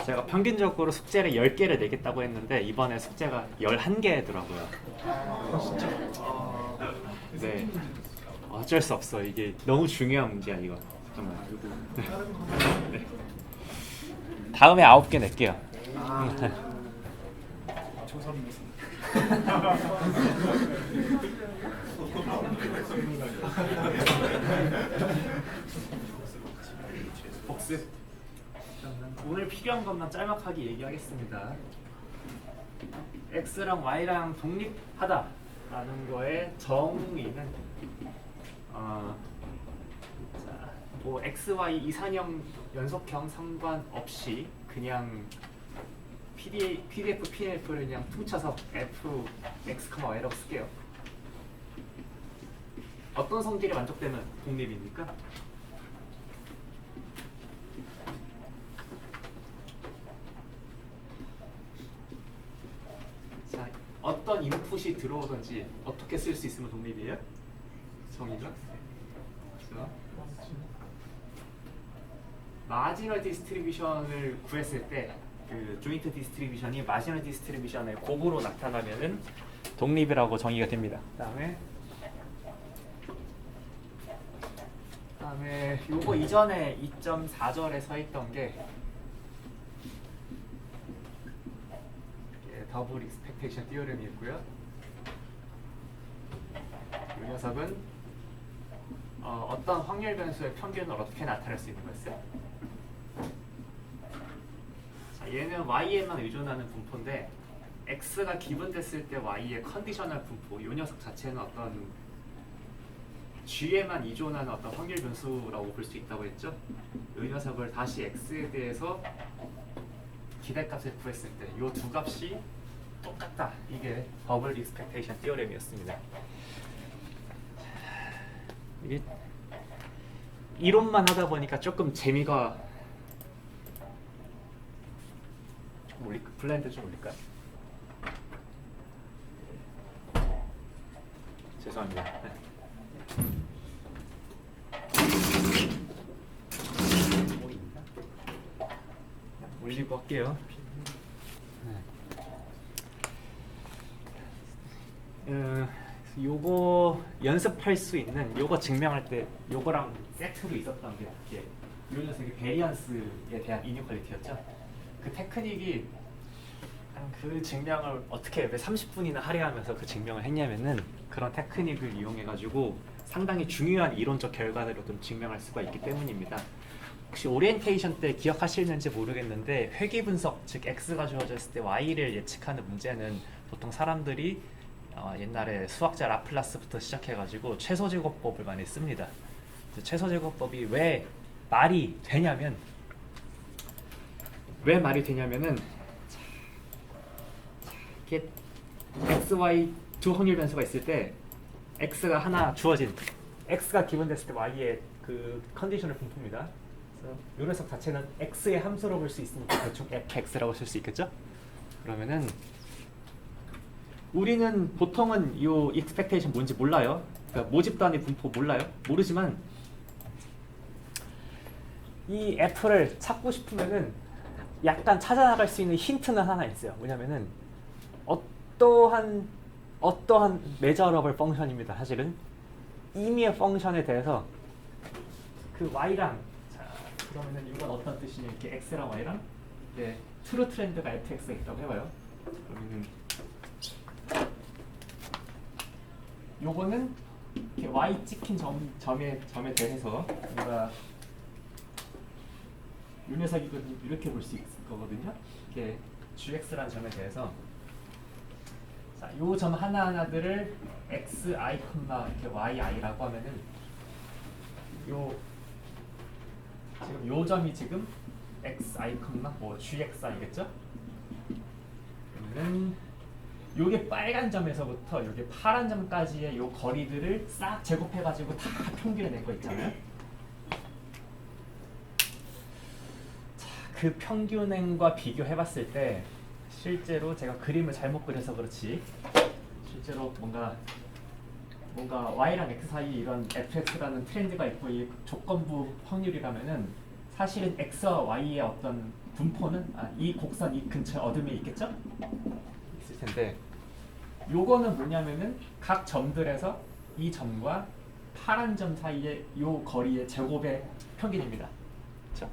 제가 평균적으로 숙제를 10개를 내겠다고 했는데 이번에 숙제가 11개더라고요. 진짜? 네. 어쩔 수 없어. 이게 너무 중요한 문제야 이거. 잠깐만. 네. 다음에 9개 낼게요. 복습. 오늘 필요한 것만 짤막하게 얘기하겠습니다. X랑 Y랑 독립하다라는 거의 정의는 뭐 X, Y 이산형 연속형 상관없이 그냥 PDF, PNF를 그냥 퉁쳐서 F, X, Y라고 쓸게요. 어떤 성질이 만족되면 독립입니까? 자, 어떤 인풋이 들어오든지 어떻게 쓸 수 있으면 독립이에요? 정의가? 그래서 마지널 디스트리뷰션을 구했을 때 그 조인트 디스트리뷰션이 마지널 디스트리뷰션의 곱으로 나타나면은 독립이라고 정의가 됩니다. 그다음에 요거 이전에 2.4절에 서 있던 게 더블 익스펙테이션 티어럼이었고요. 이 녀석은 어떤 확률 변수의 평균을 어떻게 나타낼 수 있는 거였어요? 자, 얘는 y에만 의존하는 분포인데 x가 기분됐을 때 y의 컨디셔널 분포, 이 녀석 자체는 어떤 g에만 의존하는 어떤 확률 변수라고 볼 수 있다고 했죠? 이 녀석을 다시 x에 대해서 기대값을 구했을 때 이 두 값이 똑같다. 이게 더블 익스펙테이션 티어렘이었습니다. 이게 이론만 하다 보니까 조금 재미가 좀 올릴까? 블렌드 좀 올릴까요? 죄송합니다. 네. 올리고 할게요. 요거 연습할 수 있는 요거 증명할 때 요거랑 세트로 있었던 게 이게 요 녀석이 베리언스에 대한 이니퀄리티였죠. 그 테크닉이 그 증명을 어떻게 왜 30분이나 할애하면서 그 증명을 했냐면은 그런 테크닉을 이용해 가지고 상당히 중요한 이론적 결과들을 좀 증명할 수가 있기 때문입니다. 혹시 오리엔테이션 때 기억하시는지 모르겠는데 회귀 분석, 즉 x가 주어져 있을 때 y를 예측하는 문제는 보통 사람들이 옛날에 수학자 라플라스부터 시작해가지고 최소제곱법을 많이 씁니다. 최소제곱법이 왜 말이 되냐면은 이렇게 x, y 두 확률 변수가 있을 때 x가 하나 주어진 x가 기본됐을 때 y의 그 컨디셔널 분포입니다. 그래서 이 녀석 자체는 x의 함수로 볼 수 있으니까 대충 fx라고 쓸 수 있겠죠? 그러면은 우리는 보통은 이 expectation 뭔지 몰라요. 그러니까 모집 단위 분포 몰라요. 모르지만 이 f를 찾고 싶으면은 약간 찾아나갈 수 있는 힌트는 하나 있어요. 뭐냐면은 어떠한 measurable 펑션입니다. 사실은 임의의 펑션에 대해서 그 y랑 자 그러면은 이건 어떤 뜻이냐 이렇게 x랑 y랑 네, 트루 트렌드가 fx가 있다고 해봐요. 그러면은 요거는 이렇게 y 찍힌 점에 대해서 우리가 요 녀석이 이렇게 볼 수 있을 거거든요. 이렇게 gx라는 점에 대해서 자, 요 점 하나하나들을 xi, 이렇게 yi라고 하면은 지금 요 점이 지금 xi, 뭐 gxi겠죠? 그러면은 요게 빨간 점에서부터 요게 파란 점까지의 요 거리들을 싹 제곱해가지고 다 평균에 낸 거 있잖아요. 자, 그 평균행과 비교해봤을 때 실제로 제가 그림을 잘못 그려서 그렇지 실제로 뭔가 y랑 x 사이 이런 fx라는 트렌드가 있고 이 조건부 확률이라면은 사실은 x와 y의 어떤 분포는 이 곡선 이 근처에 어둠이 있겠죠? 있을 텐데 요거는 뭐냐면은 각 점들에서 이 점과 파란 점 사이의 요 거리의 제곱의 평균입니다. 그렇죠?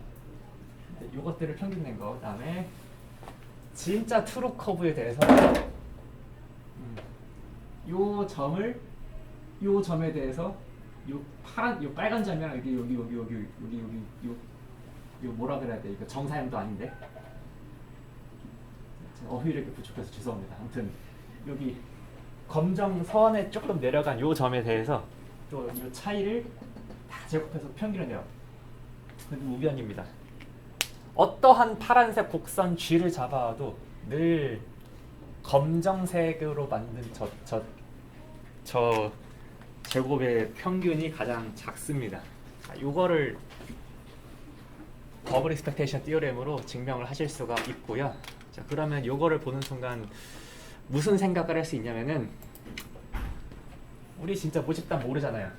요것들을 평균 낸 거. 그다음에 진짜 트루 커브에 대해서 요 점에 대해서 요 빨간 점이랑 여기 요 뭐라 그래야 돼? 이거 정사형도 아닌데. 어휘를 이렇게 부족해서 죄송합니다. 아무튼 여기 검정 선에 조금 내려간 요 점에 대해서 또 이 차이를 다 제곱해서 평균을 내요. 그건 우변입니다. 어떠한 파란색 곡선 G를 잡아와도 늘 검정색으로 만든 저 제곱의 평균이 가장 작습니다. 이거를 버블 익스펙테이션 티어렘으로 증명을 하실 수가 있고요. 자, 그러면 이거를 보는 순간 무슨 생각을 할 수 있냐면은 우리 진짜 모집단 모르잖아요.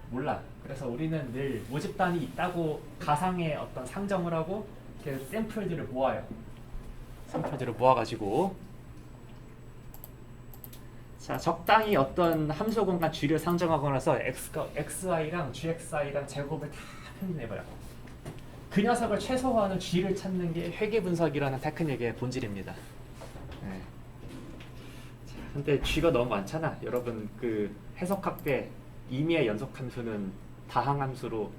몰라. 그래서 우리는 늘 모집단이 있다고 가상의 어떤 상정을 하고 이렇게 샘플들을 모아요. 샘플들을 모아가지고 자, 적당히 어떤 함수 공간 G를 상정하고 나서 xy랑 gxi랑 제곱을 다 평균해봐요. 그 녀석을 최소화하는 G를 찾는 게 회계분석이라는 테크닉의 본질입니다. 네. 자, 근데 G가 너무 많잖아. 여러분 그 해석학 때 임의의 연속함수는 다항함수로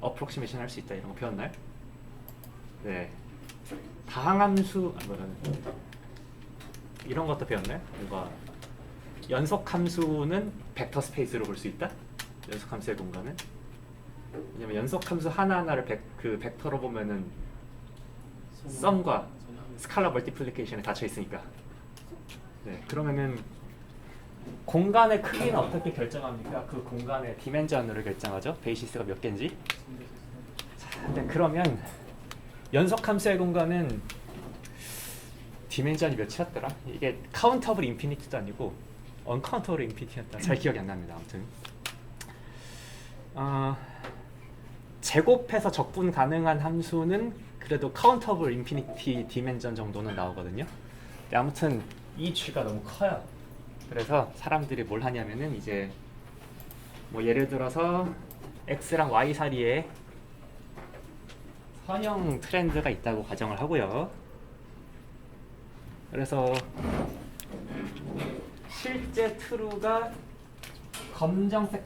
어프록시메이션 할 수 있다 이런 거 배웠나요? 네. 다항함수 이런 것도 배웠나요? 뭔가 연속함수는 벡터 스페이스로 볼 수 있다. 연속함수의 공간은. 왜냐면 연속함수 하나하나를 그 벡터로 보면은 썸과 스칼라 멀티플리케이션에 닫혀 있으니까. 네, 그러면은 공간의 크기는 어떻게 결정합니까? 그 공간의 디멘전으로 결정하죠. 베이시스가 몇 개인지. 자, 근데 그러면 연속함수의 공간은 디멘전이 몇이었더라? 이게 카운터블 인피니티도 아니고 언카운터블 인피니티였다. 잘 기억이 안 납니다. 아무튼 제곱해서 적분 가능한 함수는 그래도 카운터블 인피니티 디멘전 정도는 나오거든요. 근데 아무튼 이 G가 너무 커요. 그래서 사람들이 뭘 하냐면은 이제 뭐 예를 들어서 X랑 Y 사이에 선형 트렌드가 있다고 가정을 하고요. 그래서 실제 트루가 검정색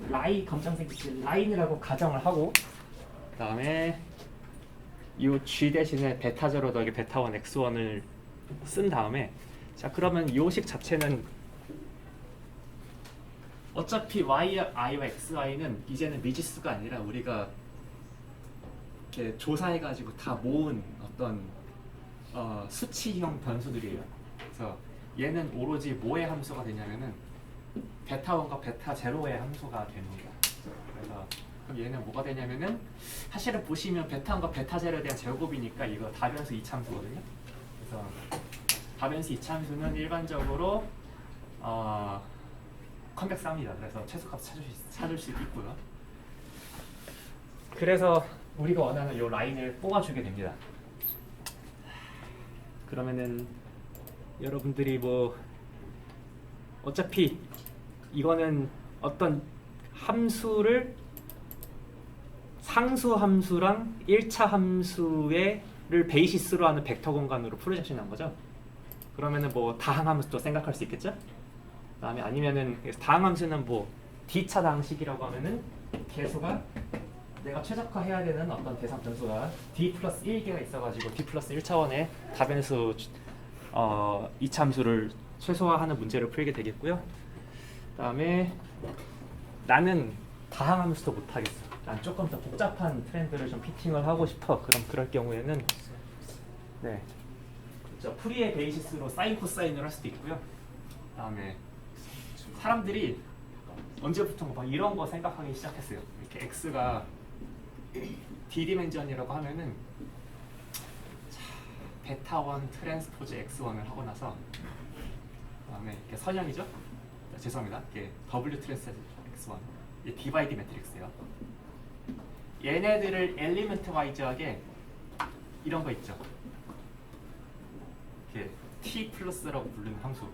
라인이라고 가정을 하고 그 다음에 이 G 대신에 베타제로 더하기 베타1 X1을 쓴 다음에 자 그러면 이 식 자체는 어차피 Y와 XY는 이제는 미지수가 아니라 우리가 이렇게 조사해가지고 다 모은 어떤 수치형 변수들이에요. 그래서 얘는 오로지 뭐의 함수가 되냐면은 베타1과 베타0의 함수가 됩니다. 그래서 그럼 얘는 뭐가 되냐면은 사실은 보시면 베타1과 베타0에 대한 제곱이니까 이거 다변수 이차함수거든요. 그래서 다변수 이차함수는 일반적으로 컨벡스합니다. 그래서 최소값 찾을 수 있고요. 그래서 우리가 원하는 이 라인을 뽑아주게 됩니다. 그러면은 여러분들이 뭐 어차피 이거는 어떤 함수를 상수 함수랑 1차 함수를 베이시스로 하는 벡터 공간으로 프로젝션한 거죠. 그러면은 뭐 다항 함수도 생각할 수 있겠죠? 그다음에 아니면은 다항 함수는 뭐 D차 다항식이라고 하면은 개수가 내가 최적화해야 되는 어떤 대상 변수가 D 플러스 1개가 있어가지고 D 플러스 1차원의 다변수 2차 함수를 최소화하는 문제를 풀게 되겠고요. 그다음에 나는 다항 함수도 못하겠어. 난 조금 더 복잡한 트렌드를 좀 피팅을 하고 싶어. 그럼 그럴 경우에는 네, 그렇죠. 프리의 베이시스로 사인 코사인을 할 수도 있고요. 그다음에 사람들이 언제부턴가 막 이런 거 생각하기 시작했어요. 이렇게 x가 D디멘전이라고 하면은 베타1 트랜스포즈 x1을 하고 나서 그다음에 이렇게 선형이죠? 죄송합니다. 이게 W 트랜스포즈 x1 이게 디바이드 매트릭스예요. 얘네들을 엘리먼트 와이즈하게 이런 거 있죠. 이렇게 t 플러스라고 부르는 함수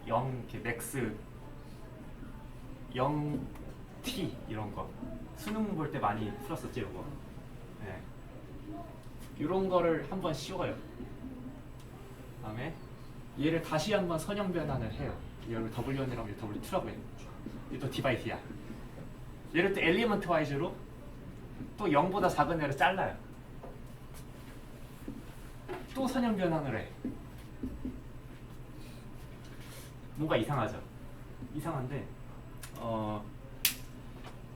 0 이렇게 맥스 0t 이런 거 수능 볼 때 많이 풀었었지 이거. 네. 이런 거를 한번 씌워요. 그다음에 얘를 다시 한번 선형 변환을 해요. 얘를 W1이라고 얘를 W2라고 해요. 이게 또 디바이스야. 얘를 또 엘리먼트 와이즈로 또 0보다 작은 애를 잘라요. 또 선형 변환을 해. 뭔가 이상하죠? 이상한데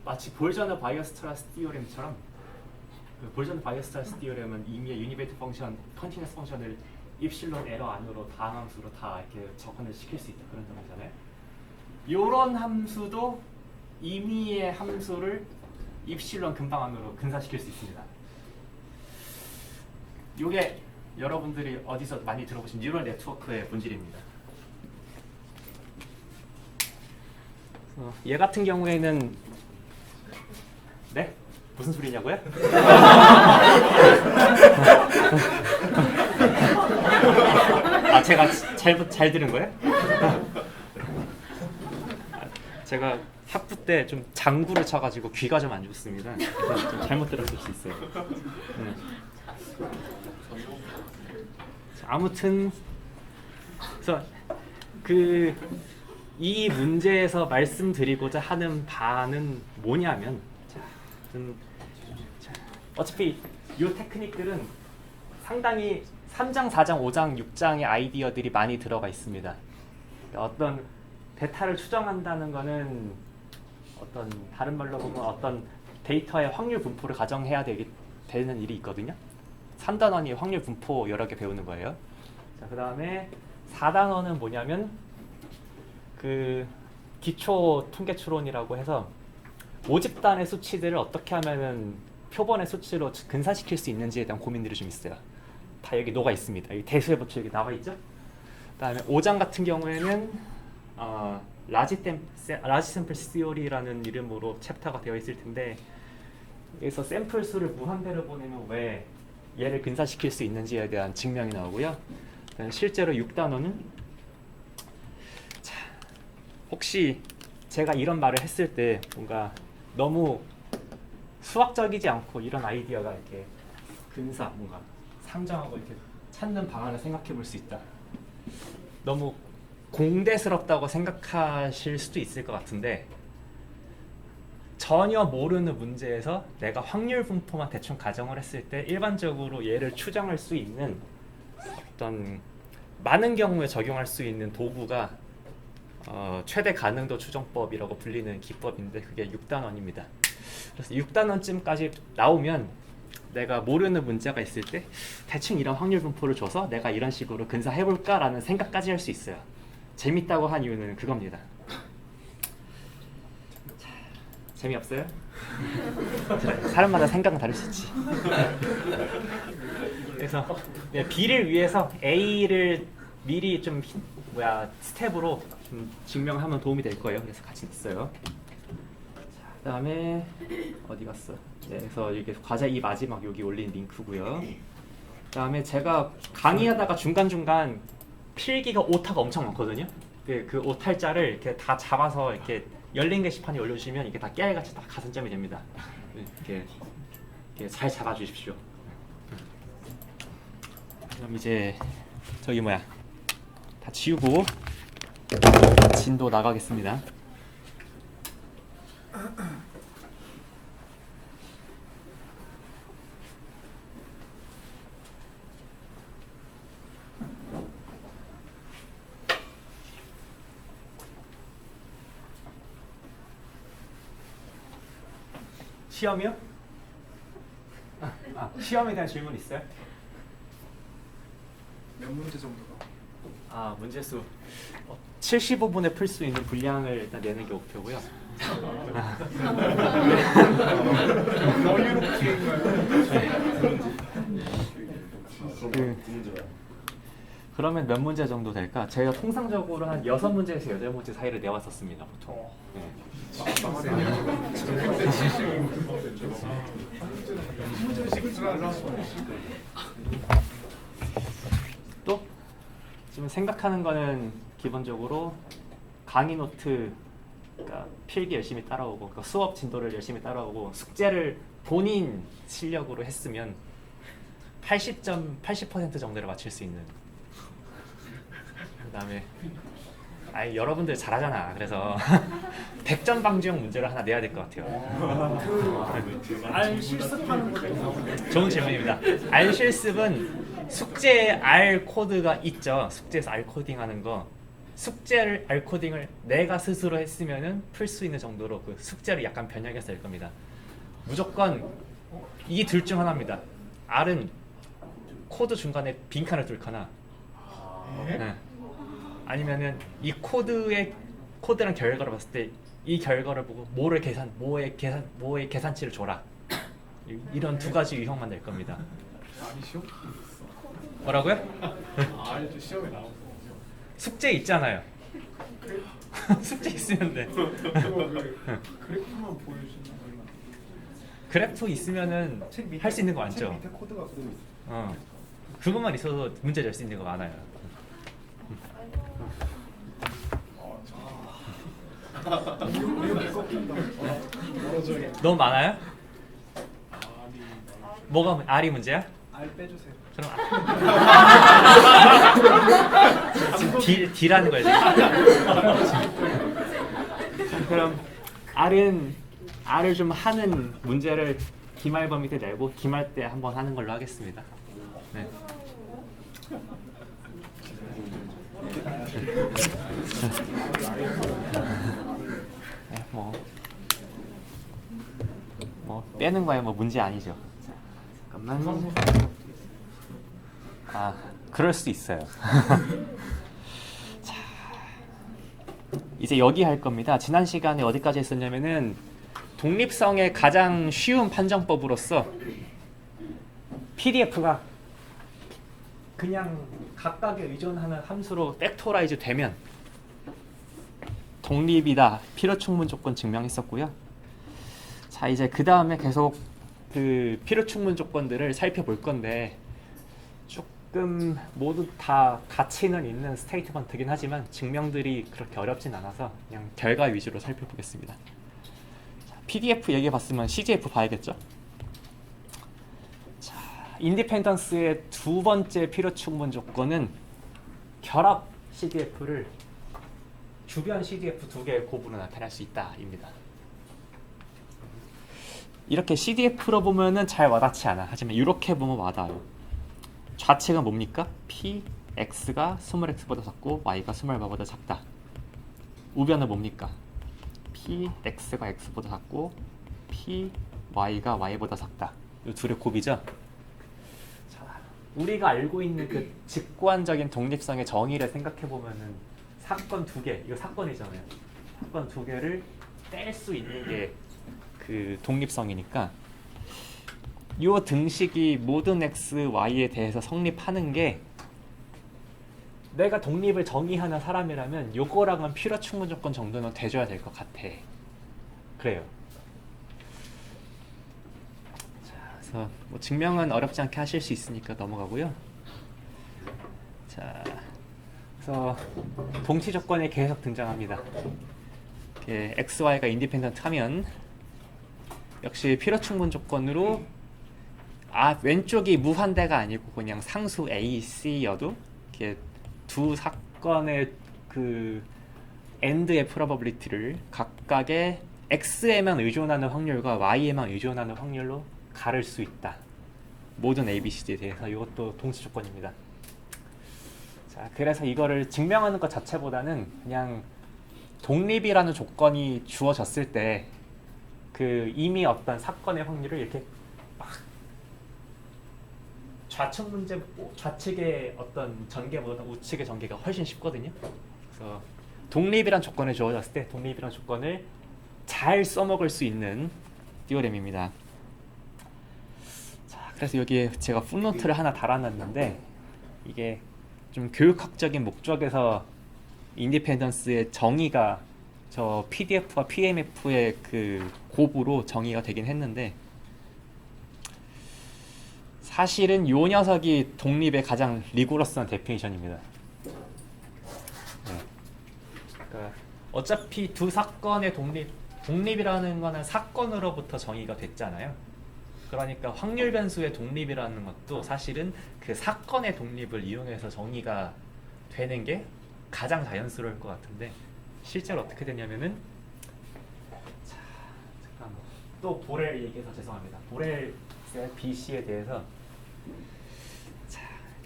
마치 볼전의 바이어스트라스 티오렘처럼 그 볼전 바이어스트라스 티오렘은 이미 유니베이트 펑션, 컨티뉴스 펑션을 입실론 에러 안으로 다항함수로 다 이렇게 적분을 시킬 수 있다 그런 점이잖아요. 요런 함수도 임의의 함수를 입실론 근방 안으로 근사시킬 수 있습니다. 요게 여러분들이 어디서 많이 들어보신 뉴럴 네트워크의 본질입니다. 얘 같은 경우에는 네? 무슨 소리냐고요? 아 제가 잘 들은 거예요? 제가 학부 때 좀 장구를 쳐가지고 귀가 좀 안 좋습니다. 좀 잘못 들었을 수 있어요. 네. 아무튼 그래서 이 문제에서 말씀드리고자 하는 바는 뭐냐면 어차피 이 테크닉들은 상당히 3장, 4장, 5장, 6장의 아이디어들이 많이 들어가 있습니다. 어떤 데이터를 추정한다는 거는 어떤 다른 말로 보면 어떤 데이터의 확률 분포를 가정해야 되는 일이 있거든요. 3단원이 확률 분포 여러 개 배우는 거예요. 자, 그 다음에 4단원은 뭐냐면 그 기초 통계 추론이라고 해서 모집단의 수치들을 어떻게 하면은 표본의 수치로 근사시킬 수 있는지에 대한 고민들이 좀 있어요. 다 여기 녹아 있습니다. 여기 대수의 법칙 여기 나와 있죠. 그다음에 5장 같은 경우에는 라지 샘플 시오리라는 이름으로 챕터가 되어 있을 텐데 여기서 샘플 수를 무한대로 보내면 왜 얘를 근사시킬 수 있는지에 대한 증명이 나오고요. 실제로 6단원은 혹시 제가 이런 말을 했을 때 뭔가 너무 수학적이지 않고 이런 아이디어가 이렇게 뭔가 상정하고 이렇게 찾는 방안을 생각해 볼 수 있다. 너무 공대스럽다고 생각하실 수도 있을 것 같은데 전혀 모르는 문제에서 내가 확률 분포만 대충 가정을 했을 때 일반적으로 얘를 추정할 수 있는 어떤 많은 경우에 적용할 수 있는 도구가 최대 가능도 추정법이라고 불리는 기법인데 그게 6단원입니다. 그래서 6단원쯤까지 나오면 내가 모르는 문제가 있을 때 대충 이런 확률 분포를 줘서 내가 이런 식으로 근사해볼까라는 생각까지 할 수 있어요. 재밌다고 한 이유는 그겁니다. 재미없어요? 사람마다 생각은 다를 수 있지. 그래서 B를 위해서 A를 미리 좀 스텝으로 좀 증명하면 도움이 될 거예요. 그래서 같이 냈어요. 그다음에 어디 갔어? 네, 그래서 이게 과제 이 마지막 여기 올린 링크고요. 그다음에 제가 강의하다가 중간중간 필기가 오타가 엄청 많거든요. 그 오탈자를 이렇게 다 잡아서 이렇게 열린 게시판에 올려주시면 이게 다 깨알같이 다 가산점이 됩니다. 이렇게 잘 잡아주십시오. 그럼 이제 저기 다 지우고 진도 나가겠습니다. 시험이요? 시험에 대한 질문 있어요? 몇 문제 정도가? 문제수 75분에 풀 수 있는 분량을 일단 내는 게 목표고요. 그러면 몇 문제 정도 될까? 제가 통상적으로 한 6문제에서 8문제 사이를 내왔었습니다, 보통. 네. 또 지금 생각하는 거는 기본적으로 강의 노트, 그러니까 필기 열심히 따라오고, 그러니까 수업 진도를 열심히 따라오고, 숙제를 본인 실력으로 했으면 80% 정도를 맞출 수 있는. 그다음에 여러분들 잘하잖아. 그래서 100점 방지형 문제를 하나 내야 될 것 같아요. 알 실습하는 것도 좋은 질문입니다. 알 실습은 숙제 알 코드가 있죠. 숙제에서 알 코딩하는 거. 숙제를 알 코딩을 내가 스스로 했으면은 풀 수 있는 정도로 그 숙제를 약간 변형해서 낼 겁니다. 무조건 이 둘 중 하나입니다. R은 코드 중간에 빈칸을 뚫거나, 네. 아니면은 이 코드랑 결과를 봤을 때 이 결과를 보고 뭐의 계산치를 줘라. 이런 두 가지 유형만 낼 겁니다. 알이 시험? 뭐라고요? 알도 시험에 나오고. 숙제 있잖아요. 숙제 있으면 돼. 그래프만 보여주는 거나. 그래프 있으면은 할 수 있는 거 많죠. 밑에 코드가 그대로 있어. 그것만 있어도 문제 낼 수 있는 거 많아요. 너무 많아요? 뭐가 R이 문제야? 알 빼주세요. 그럼 지금 D라는 거야 지금. 그럼 R을 좀 하는 문제를 기말범 밑에 내고 기말 때 한번 하는 걸로 하겠습니다. 네. 네, 뭐 빼는 거야 뭐 문제 아니죠. 잠깐만. 그럴 수 있어요. 자, 이제 여기 할 겁니다. 지난 시간에 어디까지 했었냐면은 독립성의 가장 쉬운 판정법으로서 PDF가 그냥 각각에 의존하는 함수로 팩토라이즈 되면 독립이다, 필요충분 조건 증명했었고요. 자, 이제 그 다음에 계속 그 필요충분 조건들을 살펴볼 건데 조금 모두 다 가치는 있는 스테이트먼트긴 하지만 증명들이 그렇게 어렵진 않아서 그냥 결과 위주로 살펴보겠습니다. 자, PDF 얘기해봤으면 CGF 봐야겠죠? 자, 인디펜던스의 두 번째 필요충분 조건은 결합 CDF를 주변 CDF 두 개의 곱으로 나타낼 수 있다 입니다. 이렇게 CDF로 보면은 잘 와닿지 않아. 하지만 이렇게 보면 와닿아요. 좌측은 뭡니까? P, X가 20X보다 작고 Y가 20Y보다 작다. 우변은 뭡니까? P, X가 X보다 작고 P, Y가 Y보다 작다. 이 둘의 곱이죠? 자, 우리가 알고 있는 그 직관적인 독립성의 정의를 생각해보면은 사건 두 개, 이거 사건이잖아요. 사건 두 개를 뗄 수 있는 게 그 독립성이니까 이 등식이 모든 x, y에 대해서 성립하는 게 내가 독립을 정의하는 사람이라면 요거랑은 필요충분 조건 정도는 돼줘야 될 것 같아. 그래요. 자, 그래서 뭐 증명은 어렵지 않게 하실 수 있으니까 넘어가고요. 자, 그래서 동치 조건이 계속 등장합니다. x, y가 인디펜던트 하면 역시 필요충분 조건으로 왼쪽이 무한대가 아니고 그냥 상수 A, C여도 이렇게 두 사건의 그 AND의 프로버빌리티를 각각의 X에만 의존하는 확률과 Y에만 의존하는 확률로 가를 수 있다. 모든 A, B, C, D에 대해서 이것도 동치 조건입니다. 자, 그래서 이거를 증명하는 것 자체보다는 그냥 독립이라는 조건이 주어졌을 때 그 이미 어떤 사건의 확률을 이렇게 막 좌측 문제, 좌측의 어떤 전개보다 우측의 전개가 훨씬 쉽거든요. 그래서 독립이란 조건이 주어졌을 때 독립이란 조건을 잘 써먹을 수 있는 디오렘입니다. 자, 그래서 여기에 제가 풋노트를 하나 달아놨는데 이게 좀 교육학적인 목적에서 인디펜던스의 정의가 저 PDF와 PMF의 그 곱으로 정의가 되긴 했는데, 사실은 요 녀석이 독립의 가장 리고러스한 데피니션입니다. 네. 그러니까 어차피 두 사건의 독립이라는 거는 사건으로부터 정의가 됐잖아요. 그러니까 확률 변수의 독립이라는 것도 사실은 그 사건의 독립을 이용해서 정의가 되는 게 가장 자연스러울 것 같은데, 실제로 어떻게 되냐면은, 자, 잠깐만, 또 보렐 얘기해서 죄송합니다. 보렐 BC에 대해서, 자,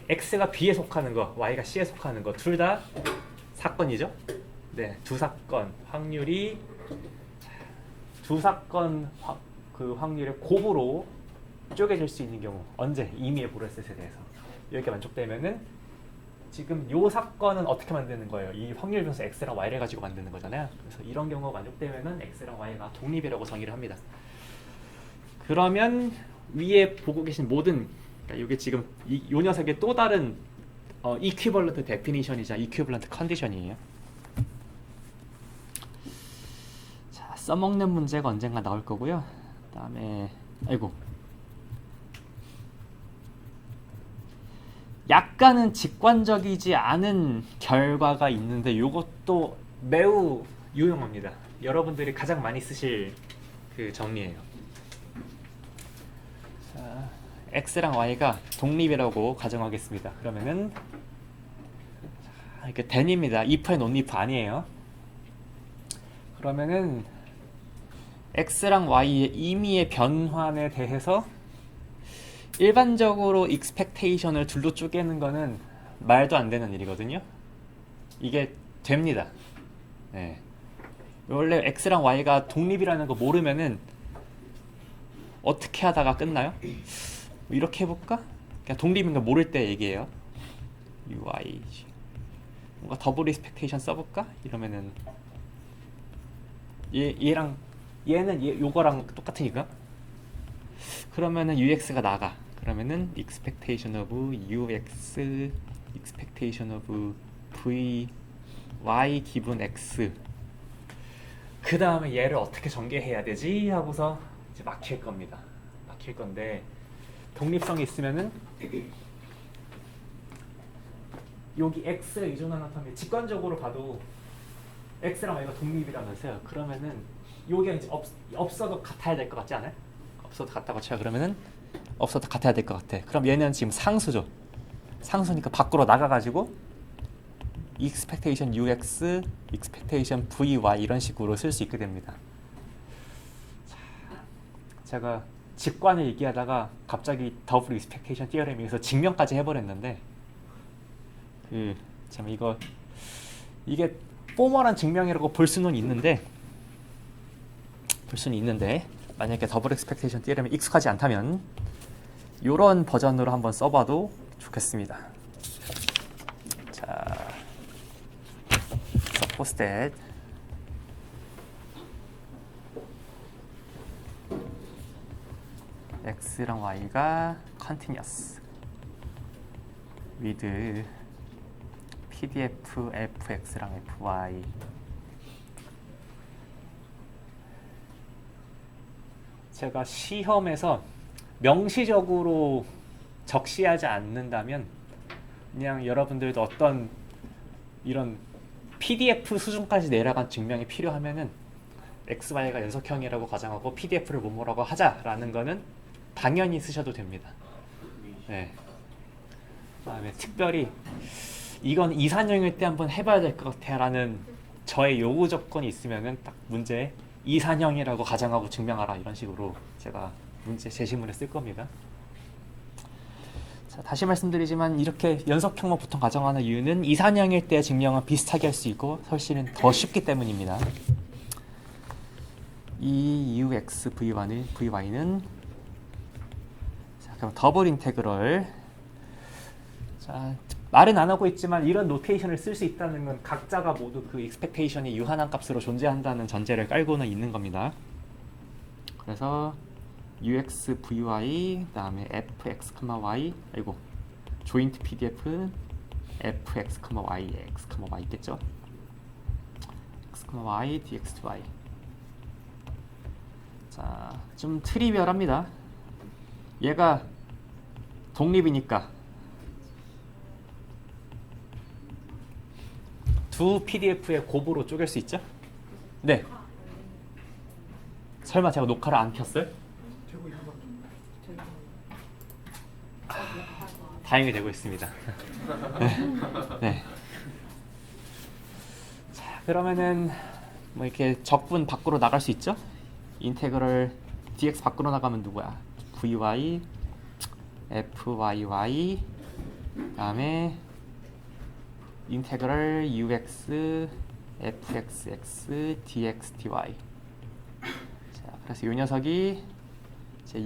X가 B에 속하는 거, Y가 C에 속하는 거 둘 다 사건이죠. 네, 두 사건 확률이 두 사건 그 확률의 곱으로 쪼개질 수 있는 경우, 언제? 임의의 보레셋에 대해서 이렇게 만족되면은, 지금 요 사건은 어떻게 만드는 거예요? 이 확률 변수 X랑 Y를 가지고 만드는 거잖아요. 그래서 이런 경우가 만족되면은 X랑 Y가 독립이라고 정의를 합니다. 그러면 위에 보고 계신 모든, 그러니까 이게 지금 요 녀석의 또 다른 이퀴벌런트 데피니션이자 이퀴벌런트 컨디션이에요. 자, 써먹는 문제가 언젠가 나올 거고요. 그다음에 약간은 직관적이지 않은 결과가 있는데, 이것도 매우 유용합니다. 여러분들이 가장 많이 쓰실 그 정리예요. 자, X랑 Y가 독립이라고 가정하겠습니다. 그러면은 이렇게 then입니다. if and only if 아니에요. 그러면은 X랑 Y의 임의의 변환에 대해서 일반적으로 expectation을 둘로 쪼개는 거는 말도 안 되는 일이거든요. 이게 됩니다. 네. 원래 X랑 Y가 독립이라는 거 모르면은 어떻게 하다가 끝나요? 이렇게 해볼까? 그냥 독립인 거 모를 때 얘기해요. UI 뭔가 더블 expectation 써볼까? 이러면은 얘는 요거랑 똑같으니까. 그러면은 UX가 나가. 그러면은 expectation of UX, expectation of V, Y 기분 X. 그 다음에 얘를 어떻게 전개해야 되지? 하고서 이제 막힐 겁니다. 막힐 건데, 독립성이 있으면은 여기 X에 의존하는 텀이 직관적으로 봐도 X랑 Y가 독립이라면서요. 그러면은 요게 이제 없어도 같아야 될 것 같지 않아요? 없어도 같다고 쳐요. 그러면은 없어도 같아야 될 것 같아. 그럼 얘는 지금 상수죠. 상수니까 밖으로 나가가지고 expectation UX, expectation VY 이런 식으로 쓸 수 있게 됩니다. 자, 제가 직관을 얘기하다가 갑자기 더블 expectation theorem에서 증명까지 해버렸는데, 참 이게 포멀한 증명이라고 볼 수는 있는데 만약에 더블 expectation theorem이 익숙하지 않다면 이런 버전으로 한번 써봐도 좋겠습니다. 자, suppose that X랑 Y가 continuous with PDF fx랑 fy. 제가 시험에서 명시적으로 적시하지 않는다면 그냥 여러분들도 어떤 이런 PDF 수준까지 내려간 증명이 필요하면은 XY가 연속형이라고 가정하고 PDF를 뭐뭐라고 하자라는 거는 당연히 쓰셔도 됩니다. 네. 그다음에 특별히 이건 이산형일 때 한번 해봐야 될 것 같아라는 저의 요구 조건이 있으면은 딱 문제에 이산형이라고 가정하고 증명하라 이런 식으로 제가 문제 제시문에 쓸 겁니다. 자, 다시 말씀드리지만 이렇게 연속형만 보통 가정하는 이유는 이산형일 때 증명은 비슷하게 할 수 있고 훨씬 더 쉽기 때문입니다. 이 UX VY는 자, 그럼 더블 인테그럴. 자, 말은 안 하고 있지만 이런 노테이션을 쓸 수 있다는 건 각자가 모두 그 expectation이 유한한 값으로 존재한다는 전제를 깔고는 있는 겁니다. 그래서 UX, VY, 그 다음에 FX, Y, joint PDF, fx, y, x, y 있겠죠? x, y, dx, y. 자, 좀 트리비얼합니다. 얘가 독립이니까 두 PDF의 곱으로 쪼갤 수 있죠? 네. 설마 제가 녹화를 안 켰어요? 되고 있는 것 같은데. 다행히 되고 있습니다. 네. 자, 그러면은 뭐 이렇게 적분 밖으로 나갈 수 있죠? 인테그럴 dx 밖으로 나가면 누구야? vy, fyy, 그다음에 인테그럴 ux, fxx, dx, dy. 자, 그래서 이 녀석이 이제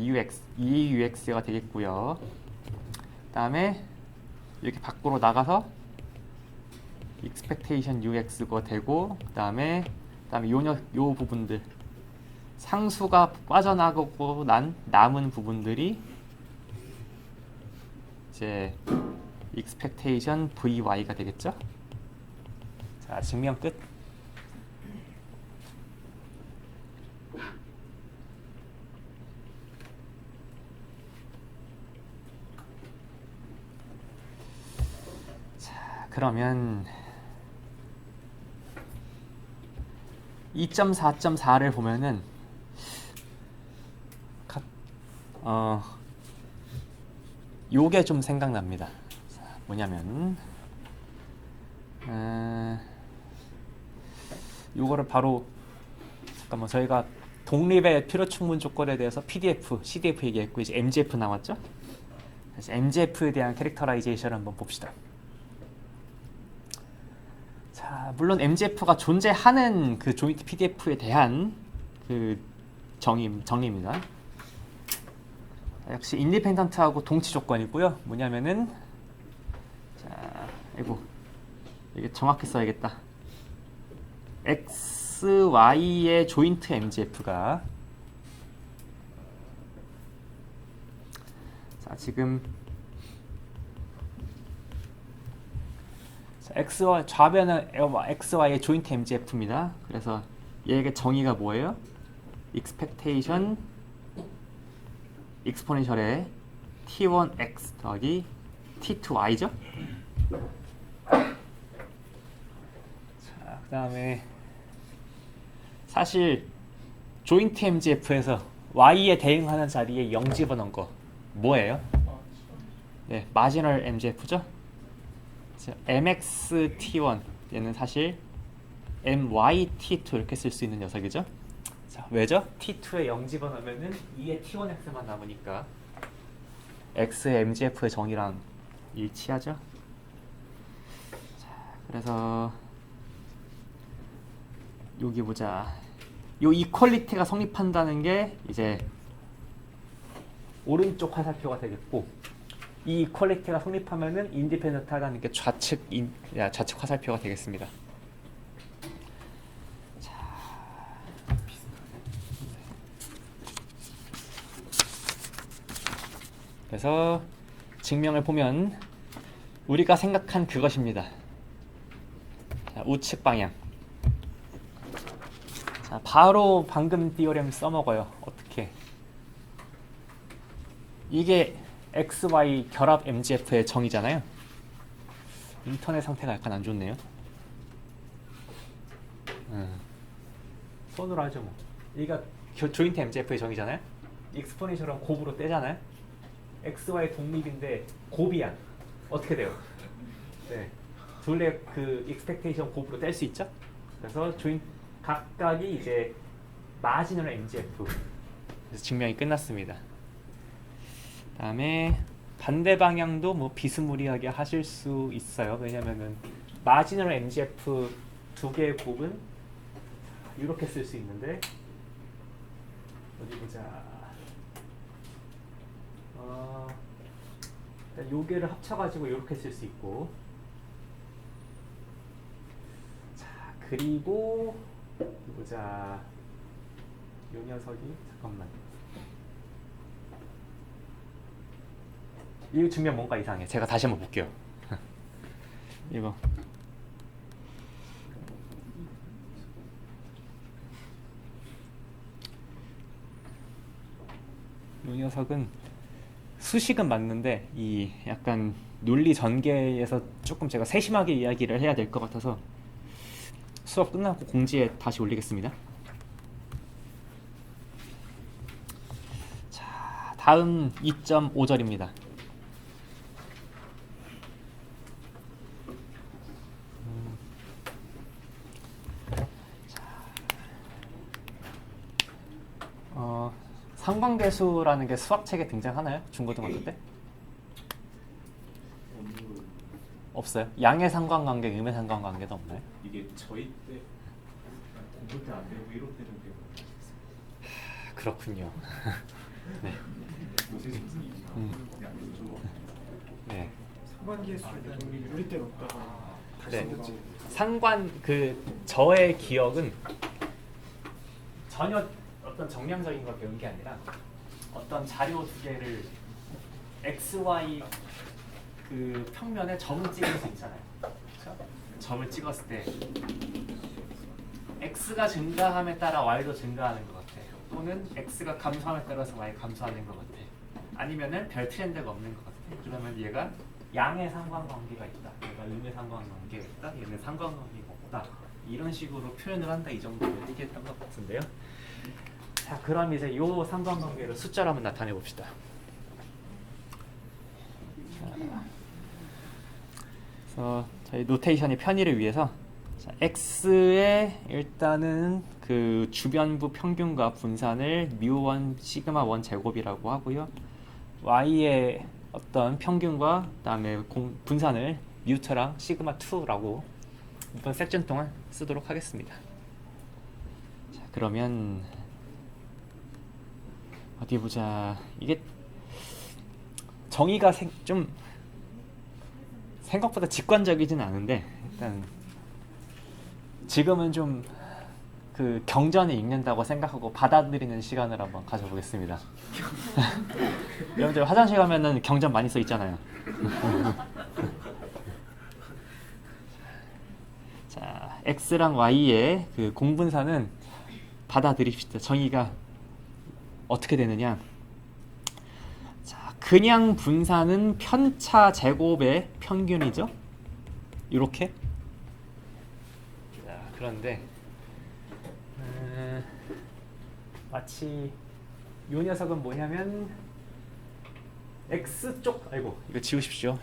eux가 되겠고요. 그다음에 이렇게 밖으로 나가서 expectation ux가 되고, 그다음에 요 부분들 상수가 빠져나가고 난 남은 부분들이 이제 expectation vy가 되겠죠. 자, 증명 끝. 자, 그러면 2.4.4를 보면은 요게 좀 생각납니다. 자, 뭐냐면 요거를 바로 잠깐만, 저희가 독립의 필요 충분 조건에 대해서 PDF, CDF 얘기했고 이제 MGF 나왔죠? 그래서 MGF에 대한 캐릭터라이제이션을 한번 봅시다. 자, 물론 MGF가 존재하는 그 조인트 PDF에 대한 그 정의입니다. 역시 인디펜던트하고 동치 조건이고요. 뭐냐면은 자, 아이고 이게 정확히 써야겠다. x, y의 조인트 MGF가 자, 지금 x와 좌변은 x, y의 조인트 MGF입니다. 그래서 얘의 정의가 뭐예요? expectation 익스포넨셜의 t1x 더하기 t2y죠? 자, 그 다음에 사실 조인트 MGF에서 y에 대응하는 자리에 0 집어넣은 거 뭐예요? 네, 마지널 MGF죠? mx_t1 얘는 사실 my_t2 이렇게 쓸 수 있는 녀석이죠? 자, 왜죠? t2에 0 집어넣으면은 2에 t1x만 남으니까 x의 MGF의 정의랑 일치하죠? 자, 그래서 여기 보자. 요 이퀄리티가 성립한다는 게 이제 오른쪽 화살표가 되겠고, 이 이퀄리티가 성립하면은 인디펜던트하다는 게 좌측 화살표가 되겠습니다. 그래서 증명을 보면 우리가 생각한 그것입니다. 자, 우측 방향. 자, 바로 방금 띠오렘 써먹어요. 어떻게? 이게 XY 결합 MGF의 정의잖아요. 인터넷 상태가 약간 안 좋네요. 손으로 하죠 뭐. 여기가 조인트 MGF의 정의잖아요. 익스포넨셜은 곱으로 떼잖아요. XY 독립인데 곱이야. 어떻게 돼요? 네, 둘의 그 익스펙테이션 곱으로 뗄 수 있죠. 그래서 각각이 이제 마지널 MGF. 그래서 증명이 끝났습니다. 다음에 반대 방향도 뭐 비스무리하게 하실 수 있어요. 왜냐면은 마지널 MGF 두 개의 곱은 이렇게 쓸 수 있는데, 어디 보자. 요게를 합쳐가지고 이렇게 쓸 수 있고, 자, 그리고 보자. 요 녀석이 잠깐만. 이 증명 뭔가 이상해. 제가 다시 한번 볼게요. 이거 이 녀석은 수식은 맞는데 이 약간 논리 전개에서 조금 제가 세심하게 이야기를 해야 될 것 같아서 수업 끝나고 공지에 다시 올리겠습니다. 자, 다음 2.5절입니다. 상관계수라는 게 수학책에 등장하나요? 중고등학교 때? 없어요? 양의 상관관계, 음의 상관관계도 없나요? 이게 저희 때 공부 때 안 배우고 1호 때는 배우고 그렇군요. 네. 요새 선생님이 안 줘. 네. 상관계수에 대한 우리 때는 없다고 다시 네. 생겼지. 저의 기억은 전혀 어떤 정량적인 걸 배운 게 아니라 어떤 자료 두 개를 x, y 그 평면에 점을 찍을 수 있잖아요. 그렇죠? 점을 찍었을 때 x가 증가함에 따라 y도 증가하는 것 같아. 또는 x가 감소함에 따라서 y 감소하는 것 같아. 아니면은 별 트렌드가 없는 것 같아. 그러면 얘가 양의 상관관계가 있다. 얘가 음의 상관관계가 있다. 얘는 상관관계가 없다. 이런 식으로 표현을 한다. 이 정도로 얘기했던 것 같은데요. 자, 그럼 이제 이 상관관계를 숫자로 한번 나타내 봅시다. 그래서 저희 노테이션의 편의를 위해서 자, x의 일단은 그 주변부 평균과 분산을 μ1 시그마 1 제곱이라고 하고요. y의 어떤 평균과 그다음에 분산을 μ2랑 시그마 2라고 이번 섹션 동안 쓰도록 하겠습니다. 자, 그러면 어디 보자. 이게 정의가 좀 생각보다 직관적이진 않은데 일단 지금은 좀 그 경전을 읽는다고 생각하고 받아들이는 시간을 한번 가져보겠습니다. 여러분들 화장실 가면은 경전 많이 써 있잖아요. 자, x랑 y의 그 공분사는 받아들입시다. 정의가 어떻게 되느냐? 자, 그냥 분산은 편차 제곱의 평균이죠. 이렇게. 자, 그런데 마치 이 녀석은 뭐냐면 x쪽 아이고 이거 지우십시오.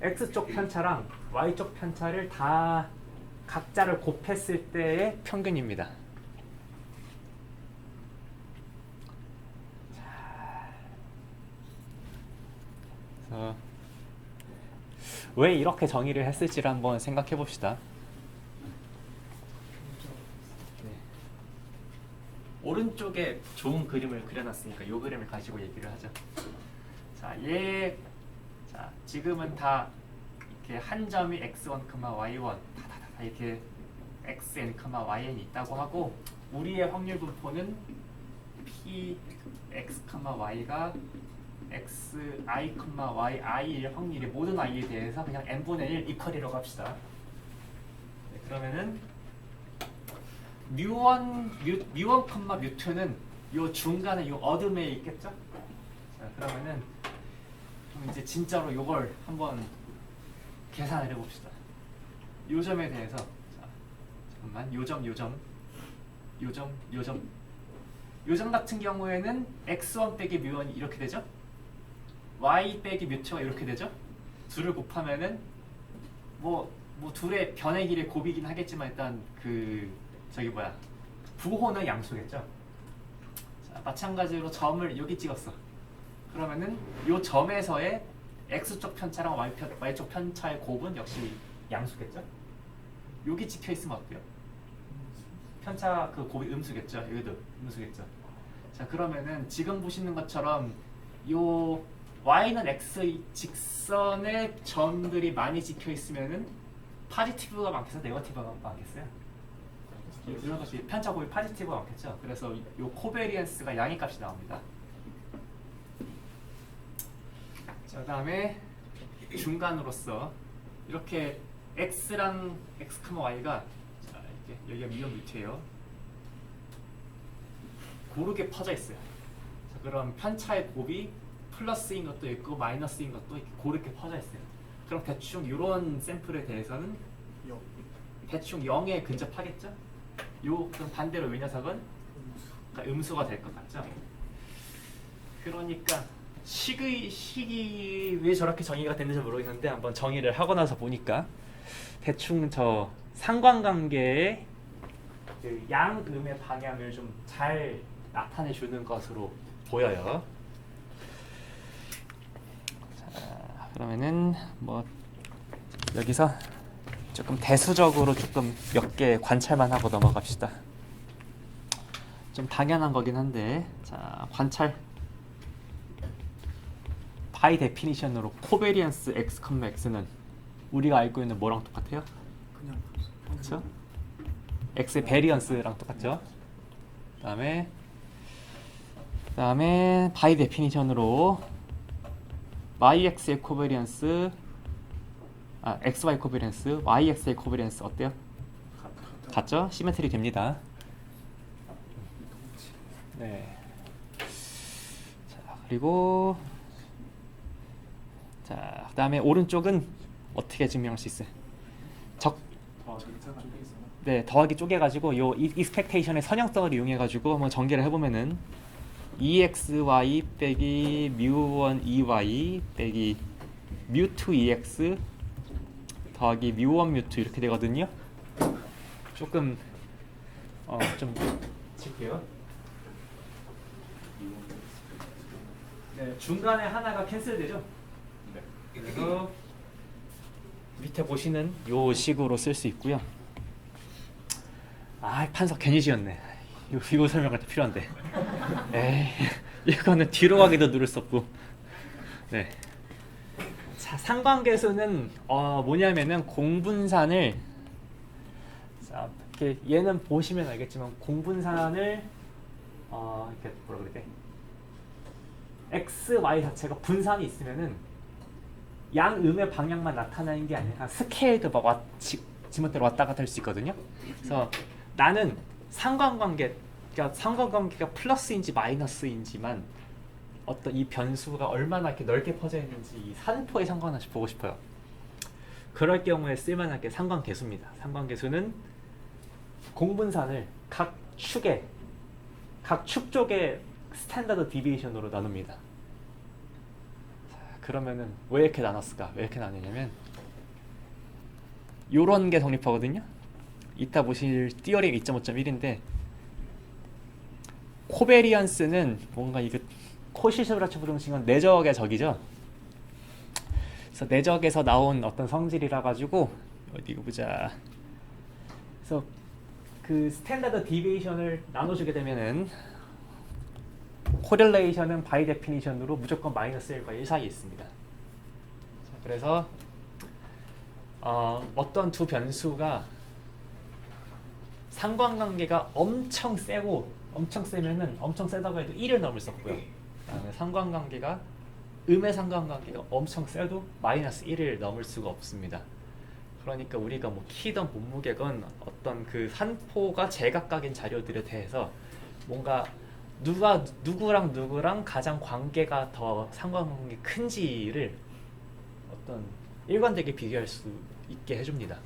x쪽 편차랑 y쪽 편차를 다 각자를 곱했을 때의 평균입니다. 그래서 왜 이렇게 정의를 했을지를 한번 생각해 봅시다. 네. 오른쪽에 좋은 그림을 그려놨으니까 이 그림을 가지고 얘기를 하죠. 자, 자, 지금은 다 이렇게 한 점이 x1, y1 다 이렇게 xn, yn 있다고 하고 우리의 확률 분포는 p x, y가 x, i, y, i의 확률이 모든 i에 대해서 그냥 n분의 1 이퀄이라고 합시다. 네, 그러면은 μ1, μ2는 요 중간에 요 어둠에 있겠죠? 자, 그러면은 그럼 이제 진짜로 요걸 한번 계산을 해봅시다. 요 점에 대해서 자, 잠깐만 요점 같은 경우에는 x1 빼기 μ1이 이렇게 되죠? y 빼기 μ2가 이렇게 되죠? 둘을 곱하면은 뭐 둘의 변의 길의 곱이긴 하겠지만 일단 그 저기 뭐야 부호는 양수겠죠? 자, 마찬가지로 점을 여기 찍었어. 그러면은 요 점에서의 x쪽 편차랑 y쪽 편차의 곱은 역시 양수겠죠? 여기 찍혀 있으면 어때요? 편차 그 곱이 음수겠죠? 여기도 음수겠죠? 자, 그러면은 지금 보시는 것처럼 요 y는 x 직선의 점들이 많이 찍혀 있으면은 파지티브가 많겠어요? 네거티브가 많겠어요? 이런 것이 편차 곱이 파지티브가 많겠죠? 그래서 요 코베리언스가 양의 값이 나옵니다. 자, 그다음에 중간으로서 이렇게 x랑 x, y가 자, 이렇게 여기가 미분 뮤트예요. 고르게 퍼져 있어요. 자, 그럼 편차의 곱이 플러스인 것도 있고 마이너스인 것도 이렇게 고르게 퍼져 있어요. 그럼 대충 이런 샘플에 대해서는 역. 대충 0에 근접하겠죠? 그럼 반대로 이 녀석은 그러니까 음수가 될 것 같죠? 그러니까 식이 왜 저렇게 정의가 됐는지 모르겠는데 한번 정의를 하고 나서 보니까 대충 저 상관관계의 그 양음의 방향을 좀 잘 나타내 주는 것으로 보여요. 자, 그러면은 뭐 여기서 조금 대수적으로 조금 몇 개 관찰만 하고 넘어갑시다. 좀 당연한 거긴 한데, 자, 관찰. 바이 데피니션으로 코베리언스 x, x는 우리가 알고 있는 뭐랑 똑같아요? 그냥 그렇죠? x의 베리언스랑 똑같죠? 그다음에 바이 데피니션으로 yx의 코베리언스 xy 코베리언스, yx의 코베리언스 어때요? 같죠? 시메트리 됩니다. 네. 자, 그리고 자, 그다음에 오른쪽은 어떻게 증명할 수 있어요? 네, 더하기 쪼개가지고 요 expectation의 선형성을 이용해가지고 한번 전개를 해보면은 exy 빼기 mu1 ey 빼기 mu2 ex 더하기 mu1 mu2 이렇게 되거든요. 조금 좀 칠게요. 네, 중간에 하나가 캔슬되죠? 네. 그래서 밑에 보시는 요 식으로 쓸 수 있고요. 아, 판서 괜히 지었네. 이거 설명할 때 필요한데. 에이, 이거는 뒤로 가기도 누를 수 없고. 네. 자, 상관계수는 뭐냐면은 공분산을 자, 이렇게 얘는 보시면 알겠지만 공분산을 이렇게 뭐라 그래? x, y 자체가 분산이 있으면은 양음의 방향만 나타나는 게 아니라 스케일도 막 지멋대로 왔다 갔다 할 수 있거든요. 그래서 나는 상관관계가 플러스인지 마이너스인지만 어떤 이 변수가 얼마나 이렇게 넓게 퍼져 있는지 이 산포에 상관없이 보고 싶어요. 그럴 경우에 쓸만한 게 상관계수입니다. 상관계수는 공분산을 각 축 쪽의 스탠다드 디비에이션으로 나눕니다. 그러면은 왜 이렇게 나눴을까? 왜 이렇게 나뉘냐면 요런 게 성립하거든요. 이따 보실 띠어림 2.5.1인데 코베리언스는 뭔가 이거 코시스브라츠 부등식은 내적의 적이죠. 그래서 내적에서 나온 어떤 성질이라 가지고 어디 보자. 그래서 그 스탠다드 디비에이션을 나눠주게 되면은 코릴레이션은 바이 데피니션으로 무조건 마이너스 1과 1 사이에 있습니다. 자, 그래서 어떤 두 변수가 상관관계가 엄청 세면은 엄청 세다고 해도 1을 넘을 수 없고요. 그다음에 상관관계가 음의 상관관계가 엄청 세도 마이너스 1을 넘을 수가 없습니다. 그러니까 우리가 뭐 키든 몸무게건 어떤 그 산포가 제각각인 자료들에 대해서 뭔가 누구랑 가장 관계가 더 상관관계 큰지를 어떤 일관되게 비교할 수 있게 해줍니다.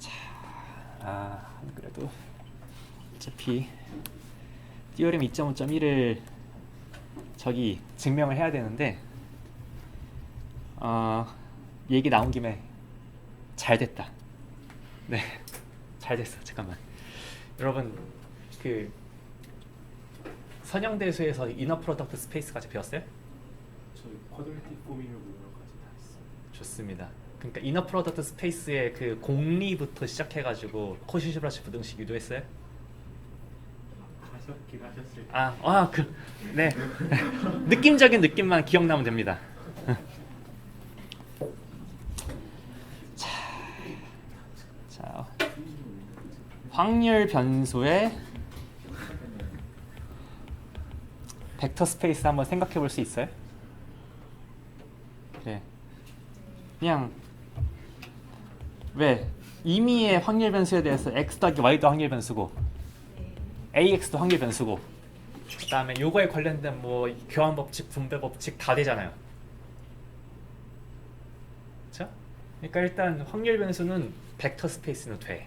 자, 그래도 어차피 띠어렘 2.5.1을 저기 증명을 해야 되는데 얘기 나온 김에 잘 됐다. 네, 잘 됐어. 잠깐만. 여러분 그 선형대수에서 이너 프로덕트 스페이스까지 배웠어요? 저희 쿼드레틱 포미노까지 다 했어요. 좋습니다. 그러니까 이너 프로덕트 스페이스의 그 공리부터 시작해가지고 코시시브라치 부등식 유도했어요? 하셨긴 하셨을 네. 느낌적인 느낌만 기억나면 됩니다. 자, 확률 변수의 벡터 스페이스 한번 생각해 볼 수 있어요? 네. 그냥 왜 임의의 확률 변수에 대해서 x 더하기 y도 확률 변수고 ax도 확률 변수고 그다음에 요거에 관련된 뭐 교환 법칙, 분배 법칙 다 되잖아요. 그렇죠? 그러니까 일단 확률 변수는 벡터 스페이스는 돼.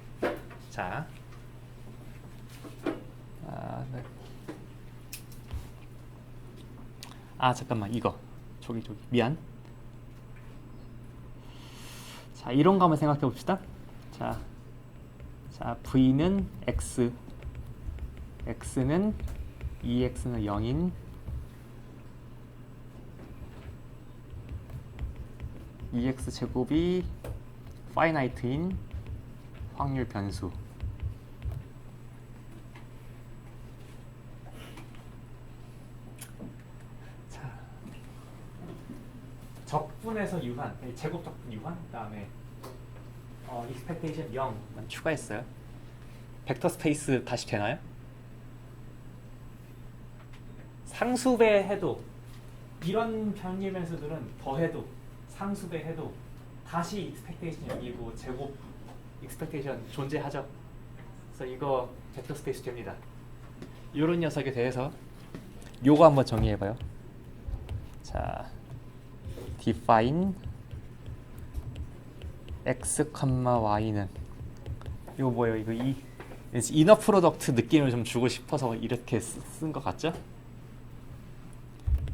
자, 네. 잠깐만 이거 저기 미안. 자, 이런 거 한번 생각해 봅시다. 자, v는 x, x는 2x는 0인 (2x) 제곱이 파이나이트인 확률 변수. 자, 적분에서 유한, 제곱 적분 유한, 그다음에 expectation 0만 추가했어요. 벡터 스페이스 다시 되나요? 상수배 해도 이런 변리 변수들은 더해도 상수배 해도 다시 expectation 0이고 제곱 expectation 존재하죠. 그래서 이거 벡터 스페이스 됩니다. 이런 녀석에 대해서 요거 한번 정리해봐요. 자, define x, y는 이거 뭐예요? 이거 이너 프로덕트 느낌을 좀 주고 싶어서 이렇게 쓴 것 같죠?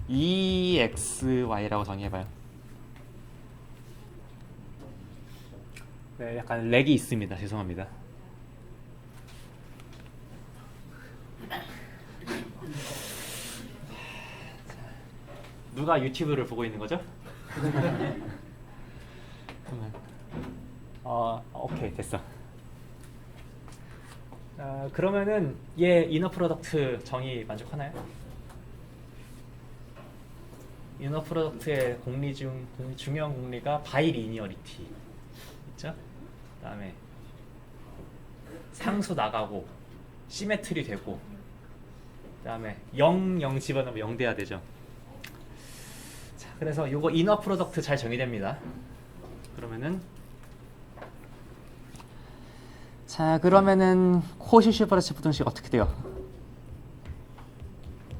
EXY라고 정의해봐요. 네, 약간 렉이 있습니다. 죄송합니다. 누가 유튜브를 보고 있는 거죠? 오케이, 됐어. 그러면은 얘 이너 프로덕트 정의 만족하나요? 이너 프로덕트의 공리 중 중요한 공리가 바이리니어리티 있죠? 그다음에 상수 나가고 시메트리 되고 그다음에 0 집어넣으면 0 돼야 되죠. 자, 그래서 요거 이너 프로덕트 잘 정의됩니다. 그러면은 코시슈버레츠 부등식 어떻게 돼요?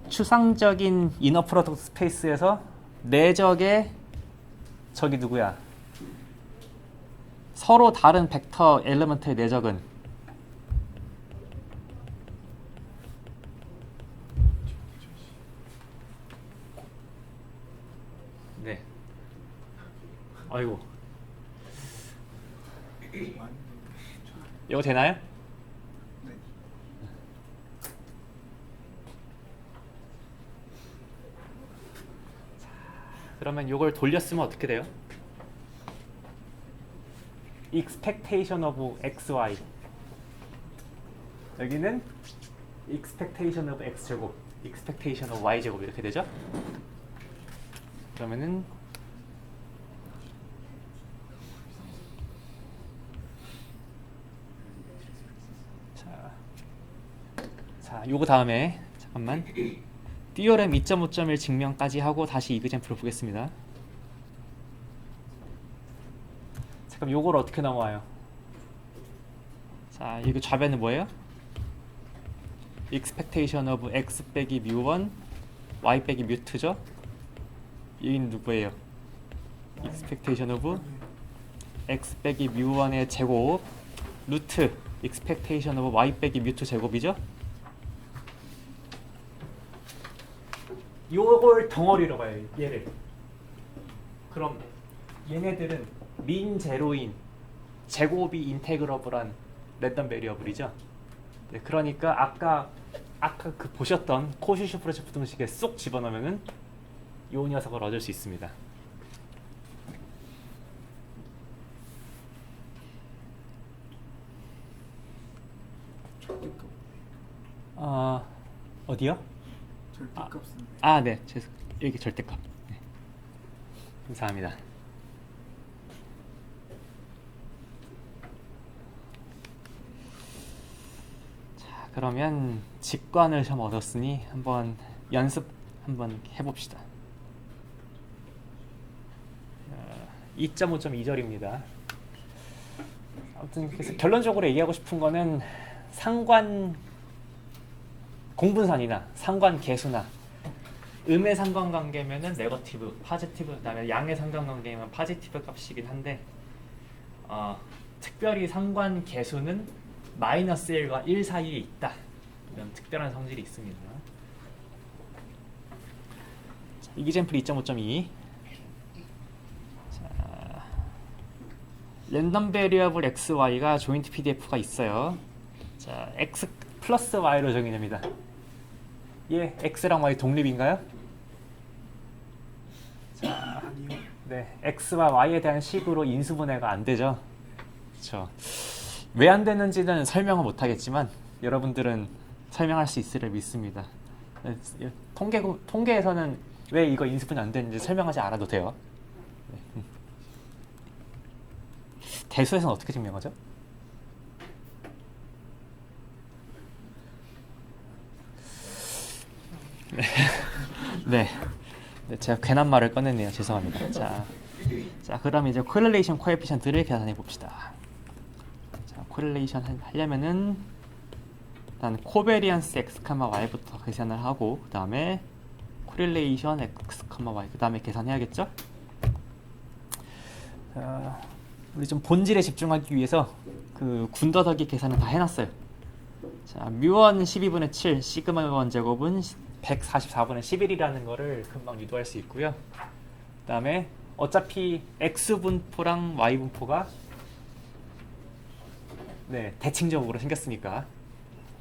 추상적인 이너 프로덕트 스페이스에서 내적의 저기 누구야? 서로 다른 벡터 엘리먼트의 내적은 네. 아이고. 이거 되나요? 네. 그러면 이걸 돌렸으면 어떻게 돼요? expectation of xy 여기는 expectation of x제곱 expectation of y제곱 이렇게 되죠? 그러면은 자, 요거 다음에 잠깐만 띠오렘 2.5.1 증명까지 하고 다시 이그젠플을 보겠습니다. 그럼 요걸 어떻게 넘어와요? 자, 이거 좌변은 뭐예요? expectation of x 빼기 뮤1 y 빼기 뮤2죠? 여기는 누구예요? expectation of x 빼기 뮤1의 제곱 루트 expectation of y 빼기 뮤2 제곱이죠? 요걸 덩어리로 봐요. 얘를. 그럼 얘네들은 민 제로인 제곱이 인테그러블한 랜덤 베리어블이죠. 네, 그러니까 아까 그 보셨던 코시슈프레츠 부등식에 쏙 집어넣으면은 요 녀석을 얻을 수 있습니다. 절대값. 어디요? 절대값은. 네. 여기 절대값. 네. 감사합니다. 자, 그러면 직관을 좀 얻었으니 한번 연습 한번 해봅시다. 2.5.2절입니다. 아무튼 그래서 결론적으로 얘기하고 싶은 거는 상관 공분산이나 상관 계수나 음의 상관관계면은 네거티브, 파지티브, 그다음에 양의 상관관계면 파지티브 값이긴 한데 특별히 상관 계수는 마이너스 1과 1 사이에 있다. 이런 특별한 성질이 있습니다. 자, 이기젠플 2.5.2. 자, 랜덤 베리어블 x, y가 조인트 PDF가 있어요. 자, x 플러스 y로 정의됩니다. 예, x랑 y 독립인가요? 자, 아니요. 네, x와 y에 대한 식으로 인수분해가 안 되죠. 그렇죠. 왜 안 되는지는 설명은 못 하겠지만 여러분들은 설명할 수 있으리라 믿습니다. 통계에서는 왜 이거 인수분해 안 되는지 설명하지 않아도 돼요. 네. 대수에서는 어떻게 증명하죠? 네. 네. 네, 제가 괜한 말을 꺼냈네요. 죄송합니다. 자, 그럼 이제 코릴레이션 코에피션트를 계산해 봅시다. 자, 코릴레이션 하려면은 일단 코베리언스 x, y부터 계산을 하고 그 다음에 코릴레이션 x, y 그 다음에 계산해야겠죠? 우리 좀 본질에 집중하기 위해서 그 군더더기 계산을 다 해놨어요. 자, 뮤1 12분의 7, 시그마 1 제곱은 144분의 11이라는 거를 금방 유도할 수 있고요. 그 다음에 어차피 x분포랑 y분포가 네, 대칭적으로 생겼으니까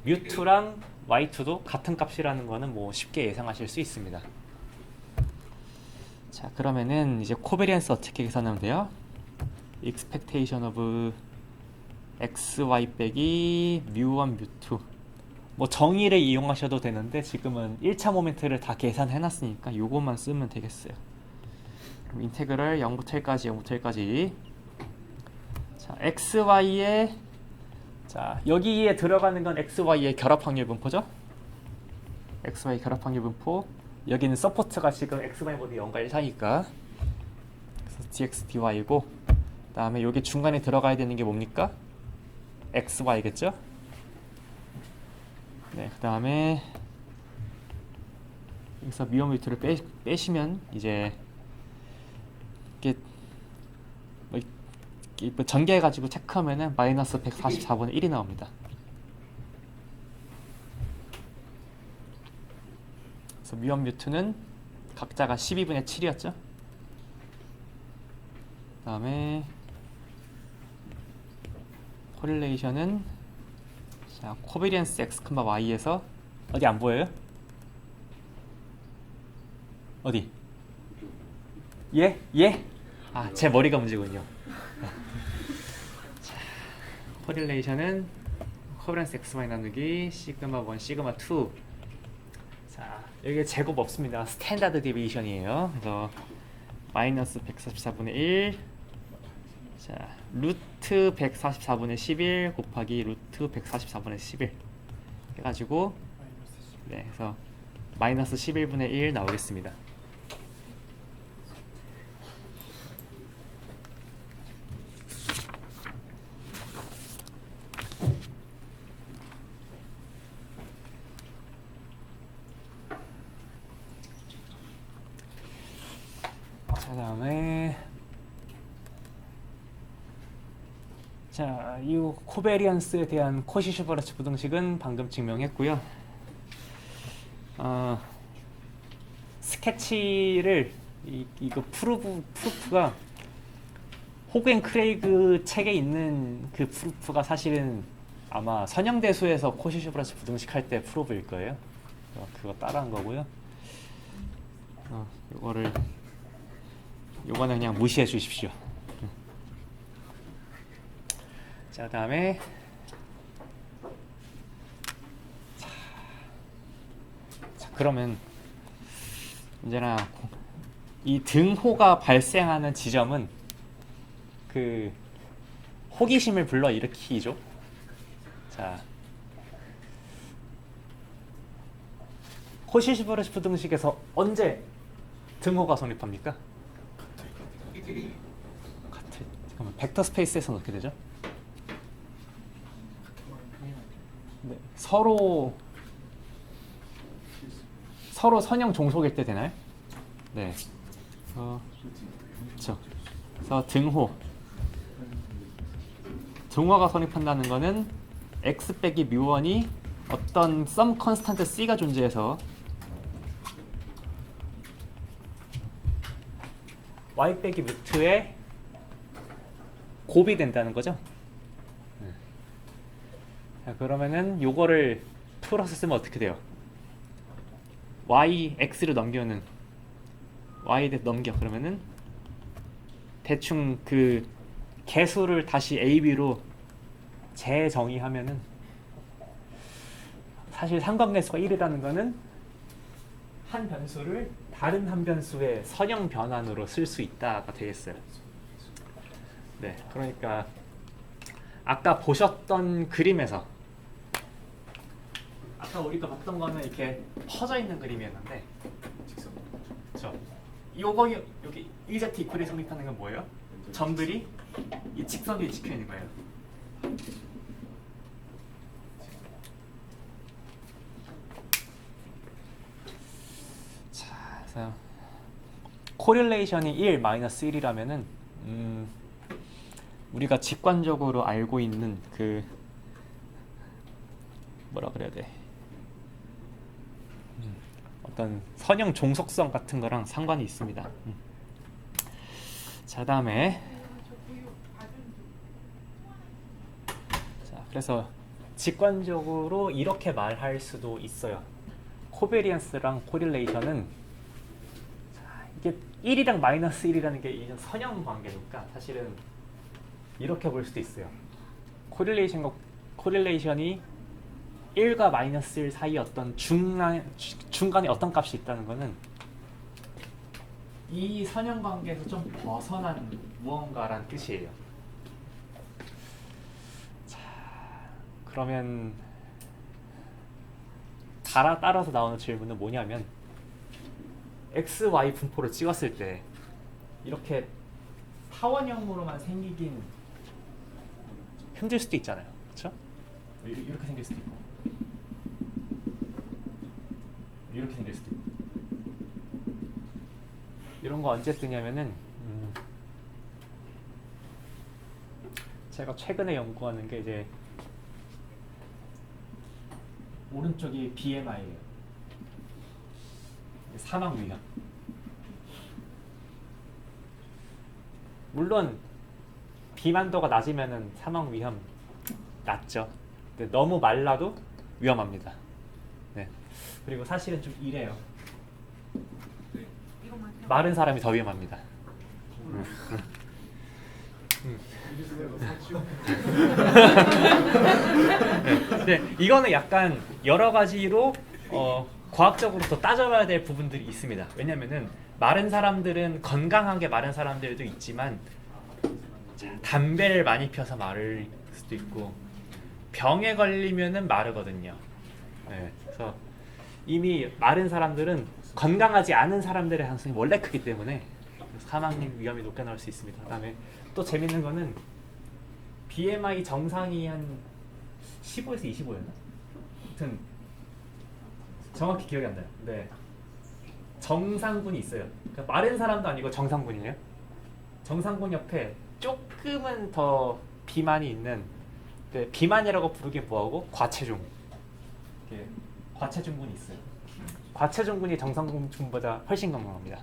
뮤2랑 y2도 같은 값이라는 거는 뭐 쉽게 예상하실 수 있습니다. 자, 그러면은 이제 코베리언스 어떻게 계산하면 돼요? expectation of x, y 빼기 뮤1, 뮤2 뭐 정의를 이용하셔도 되는데 지금은 1차 모멘트를 다 계산해 놨으니까 요것만 쓰면 되겠어요. 그럼 인테그럴 0부터 1까지 0부터 1까지 자, x, y에 자, 여기에 들어가는 건 x, y의 결합 확률 분포죠? x, y 결합 확률 분포 여기는 서포트가 지금 x, y보다 0과 1 사이니까 그래서 dx, dy고 그 다음에 여기 중간에 들어가야 되는 게 뭡니까? x, y겠죠? 네, 그 다음에 여기서 미오미터를 빼시면 이제 이게 뭐 전개해가지고 체크하면은 마이너스 144분의 1이 나옵니다. 그래서 뮤1, 뮤2는 각자가 12분의 7이었죠. 그 다음에 코릴레이션은 자, 코베리언스 x, y에서 어디 안 보여요? 어디? 예? 예? 아, 제 머리가 문제군요. 자, 코릴레이션은 코베리언스 x, y 나누기 시그마 1, 시그마 2. 자, 여기 제곱 없습니다. 스탠다드 디비에이션이에요. 그래서 마이너스 144분의 1 자, 루트 144분의 11 곱하기 루트 144분의 11 해가지고 네, 그래서 마이너스 11분의 1 나오겠습니다. 자, 다음에 자, 이 코베리언스에 대한 코시-슈바르츠 부등식은 방금 증명했고요. 스케치를 이거 프루프가 호겐 크레이그 책에 있는 그 프루프가 사실은 아마 선형대수에서 코시-슈바르츠 부등식 할 때 프루프일 거예요. 그거 따라한 거고요. 요거는 그냥 무시해 주십시오. 자, 다음에 자, 그러면 이제나 이 등호가 발생하는 지점은 그 호기심을 불러일으키죠. 자, 코시-슈바르츠 부등식에서 언제 등호가 성립합니까? 벡터 스페이스에서는 어떻게 되죠? 그렇게 말하면 당연하죠. 네, 서로 선형 종속일 때 되나요? 네. 그렇죠. 그래서 등호가 성립한다는 거는 x 빼기 뮤1이 어떤 썸 컨스탄트 c가 존재해서 y 빼기 뮤2의 곱이 된다는 거죠. 네. 자, 그러면은 요거를 풀어서 쓰면 어떻게 돼요? y, x를 넘기면은 y에 넘겨. 그러면은 대충 그 개수를 다시 a, b로 재정의하면은 사실 상관계수가 1이라는 거는 한 변수를 다른 한 변수의 선형 변환으로 쓸 수 있다가 되겠어요. 네, 그러니까 아까 보셨던 그림에서 아까 우리가 봤던 거는 이렇게 퍼져 있는 그림이었는데, 그렇죠? 요거 여기 1Z 이퀄이 성립하는 건 뭐예요? 점들이 이 직선 위에 찍혀 있는 거예요. 자, 그래서 코릴레이션이 1, 마이너스 1이라면은 우리가 직관적으로 알고 있는 그 뭐라 그래야 돼? 어떤 선형 종속성 같은 거랑 상관이 있습니다. 자, 다음에 자, 그래서 직관적으로 이렇게 말할 수도 있어요. 코베리언스랑 코릴레이션은 자, 이게 1이랑 마이너스 1이라는 게 이제 선형 관계니까 사실은 이렇게 볼 수도 있어요. 코릴레이션이 1과 마이너스 1 사이 어떤 중간에 어떤 값이 있다는 거는 이 선형 관계에서 좀 벗어난 무언가란 뜻이에요. 자, 그러면 따라서 나오는 질문은 뭐냐면 x, y 분포를 찍었을 때 이렇게 타원형으로만 생기긴 힘들 수도 있잖아요. 그렇죠? 이렇게 생길 수도 있고 이렇게 생길 수도 있고 이런 거 언제 뜨냐면은 제가 최근에 연구하는 게 이제 오른쪽이 BMI예요. 사망 위험. 물론 비만도가 낮으면은 사망 위험 낮죠. 근데 너무 말라도 위험합니다. 네. 그리고 사실은 좀 이래요. 마른 사람이 더 위험합니다. 네, 이거는 약간 여러 가지로 과학적으로 더 따져봐야 될 부분들이 있습니다. 왜냐면은 마른 사람들은 건강하게 마른 사람들도 있지만 담배를 많이 피워서 마를 수도 있고 병에 걸리면은 마르거든요. 네, 그래서 이미 마른 사람들은 건강하지 않은 사람들의 가능성이 원래 크기 때문에 사망 위험이 높게 나올 수 있습니다. 그다음에 또 재밌는 거는 BMI 정상이 한 15에서 25였나? 아무튼 정확히 기억이 안 나요. 근데 정상군이 있어요. 그러니까 마른 사람도 아니고 정상군이에요. 정상군 옆에 조금은 더 비만이 있는, 비만이라고 부르기 뭐하고 과체중, 과체중군이 있어요. 과체중군이 정상군보다 훨씬 건강합니다.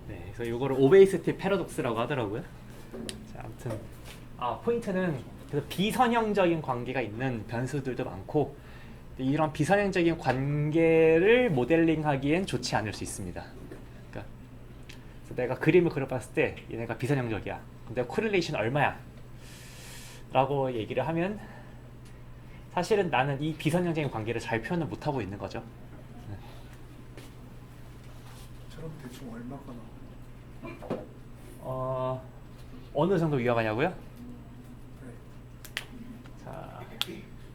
네, 그래서 이거를 오베이시티 패러독스라고 하더라고요. 자, 아무튼 포인트는 그래서 비선형적인 관계가 있는 변수들도 많고 이런 비선형적인 관계를 모델링하기엔 좋지 않을 수 있습니다. 그러니까 그래서 내가 그림을 그려봤을 때 얘네가 비선형적이야. 근데 코릴레이션 얼마야? 라고 얘기를 하면 사실은 나는 이 비선형적인 관계를 잘 표현을 못하고 있는 거죠. 저럼 대충 얼마가 나와요? 어느 정도 위험하냐고요? 네. 자,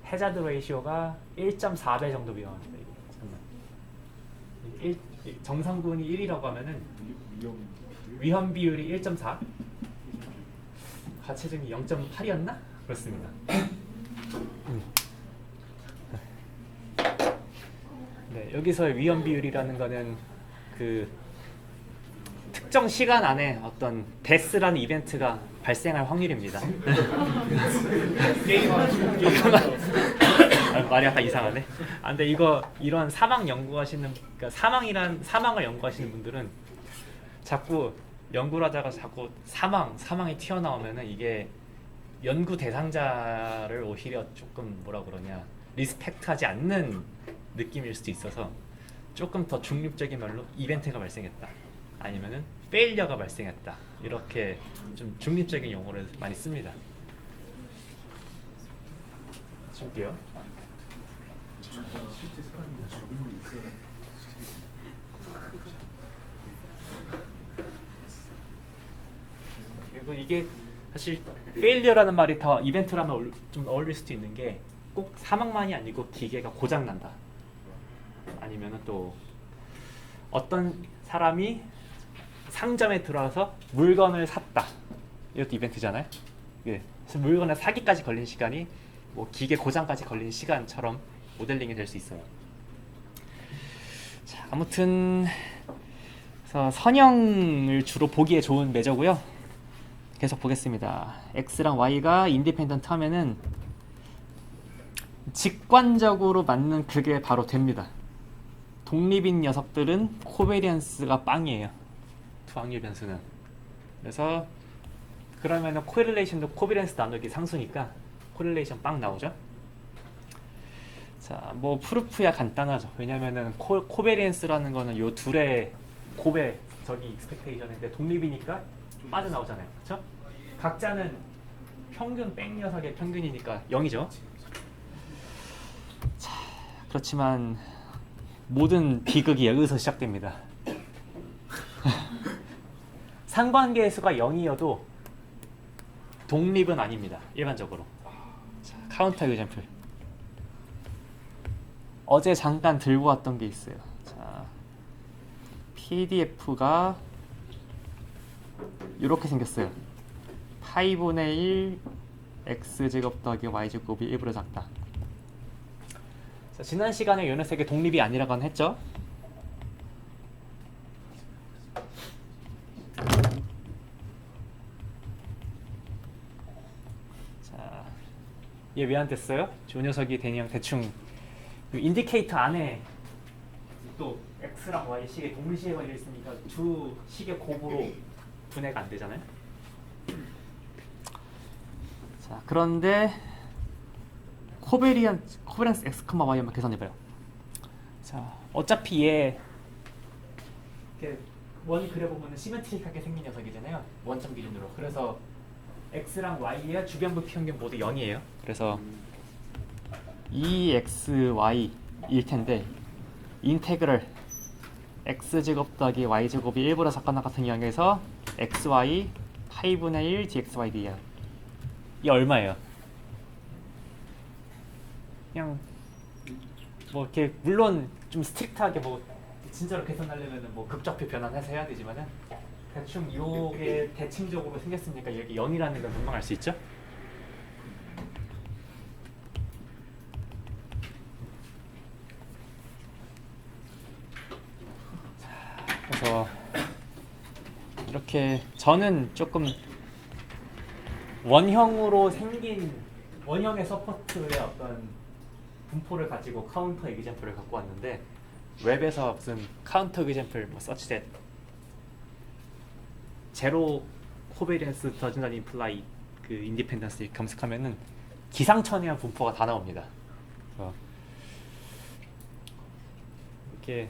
해자드 레이시오가 1.4배 정도 위험합니다. 정상분이 1이라고 하면은 위험 위험 비율이 1.4, 가체점이 0.8이었나? 그렇습니다. 네, 여기서의 위험 비율이라는 거는 그 특정 시간 안에 어떤 데스라는 이벤트가 발생할 확률입니다. 말이 약간 이상하네. 아, 근데 이런 사망 연구하시는, 그러니까 사망을 연구하시는 분들은 자꾸 연구를 하다가 자꾸 사망이 튀어나오면은 이게 연구 대상자를 오히려 조금 뭐라 그러냐, 리스펙트하지 않는 느낌일 수도 있어서 조금 더 중립적인 말로 이벤트가 발생했다, 아니면은 페일리어가 발생했다, 이렇게 좀 중립적인 용어를 많이 씁니다. 줄게요. 실제 사람이 죽은 거 있어요. 그리고 이게 사실 페일리어라는 말이 더 이벤트라면 좀 어울릴 수도 있는 게, 꼭 사망만이 아니고 기계가 고장 난다, 아니면은 또 어떤 사람이 상점에 들어와서 물건을 샀다, 이것도 이벤트잖아요. 예, 그래서 물건을 사기까지 걸린 시간이 뭐 기계 고장까지 걸린 시간처럼 모델링이 될 수 있어요. 자, 아무튼 그래서 선형을 주로 보기에 좋은 매저고요. 계속 보겠습니다. X랑 Y가 인디펜던트 하면은 직관적으로 맞는 그게 바로 됩니다. 독립인 녀석들은 코베리언스가 빵이에요. 두 확률 변수는. 그래서 그러면은 코릴레이션도 코베리언스 나누기 상수니까 코릴레이션 빵 나오죠. 자, 뭐 프루프야 간단하죠. 왜냐면은 코베리언스라는 거는 요 둘의 곱의 저기 익스펙테이션인데 독립이니까 빠져나오잖아요. 그렇죠? 각자는 평균 뺑 녀석의 평균이니까 0이죠. 자, 그렇지만 모든 비극이 여기서 시작됩니다. 상관계의 수가 0이어도 독립은 아닙니다. 일반적으로. 자, 카운터 example. 어제 잠깐 들고 왔던 게 있어요. 자, PDF가 이렇게 생겼어요. 파이분의 1 x제곱 더하기 y제곱이 1보다 작다. 자, 지난 시간에 요 녀석의 독립이 아니라고는 했죠. 자, 얘 왜 안 됐어요? 요 녀석이 그냥 대충 인디케이터 안에 또 x랑 y 식에 동시에 걸려 있으니까 두 식의 곱으로 분해가 안 되잖아요. 자, 그런데 코베리언스 x, y 한번 계산해봐요. 자, 어차피 얘 이렇게 원 그려보면 시메트릭하게 생긴 녀석이잖아요. 원점 기준으로. 그래서 x랑 y의 주변부 평균 모두 0이에요. 그래서 2xy일 텐데 인테그럴 x제곱 더하기 y제곱이 1보다 작거나 같은 경우에서 xy 파이분의 1 dxy d야. 이게 얼마예요? 그냥 뭐 이렇게 물론 좀 스트릭트하게 뭐 진짜로 계산하려면은 뭐 극적표 변환해서 해야 되지만은 대충 요게 대칭적으로 생겼으니까 여기 0이라는 걸 금방 알 수 있죠? 그래서 이렇게 저는 조금 원형으로 생긴 원형의 서포트의 어떤 분포를 가지고 카운터 example을 갖고 왔는데, 웹에서 무슨 카운터 example 뭐 such that 제로 코베리언스 does not imply 그 인디펜던스 검색하면은 기상천외한 분포가 다 나옵니다. 그래서 이렇게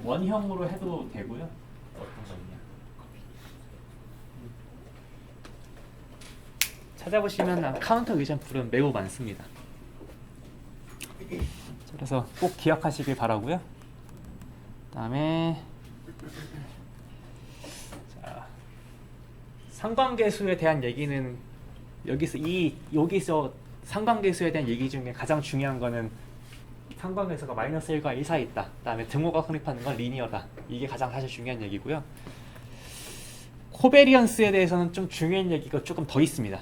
원형으로 해도 되고요. 어떤 거 있냐? 찾아보시면 카운터 example은 매우 많습니다. 그래서 꼭 기억하시길 바라고요. 그다음에 자, 상관계수에 대한 얘기는 여기서 상관계수에 대한 얘기 중에 가장 중요한 거는 상관계수가 마이너스 1과 1 사이에 있다. 그다음에 등호가 성립하는 건 리니어다. 이게 가장 사실 중요한 얘기고요. 코베리언스에 대해서는 좀 중요한 얘기가 조금 더 있습니다.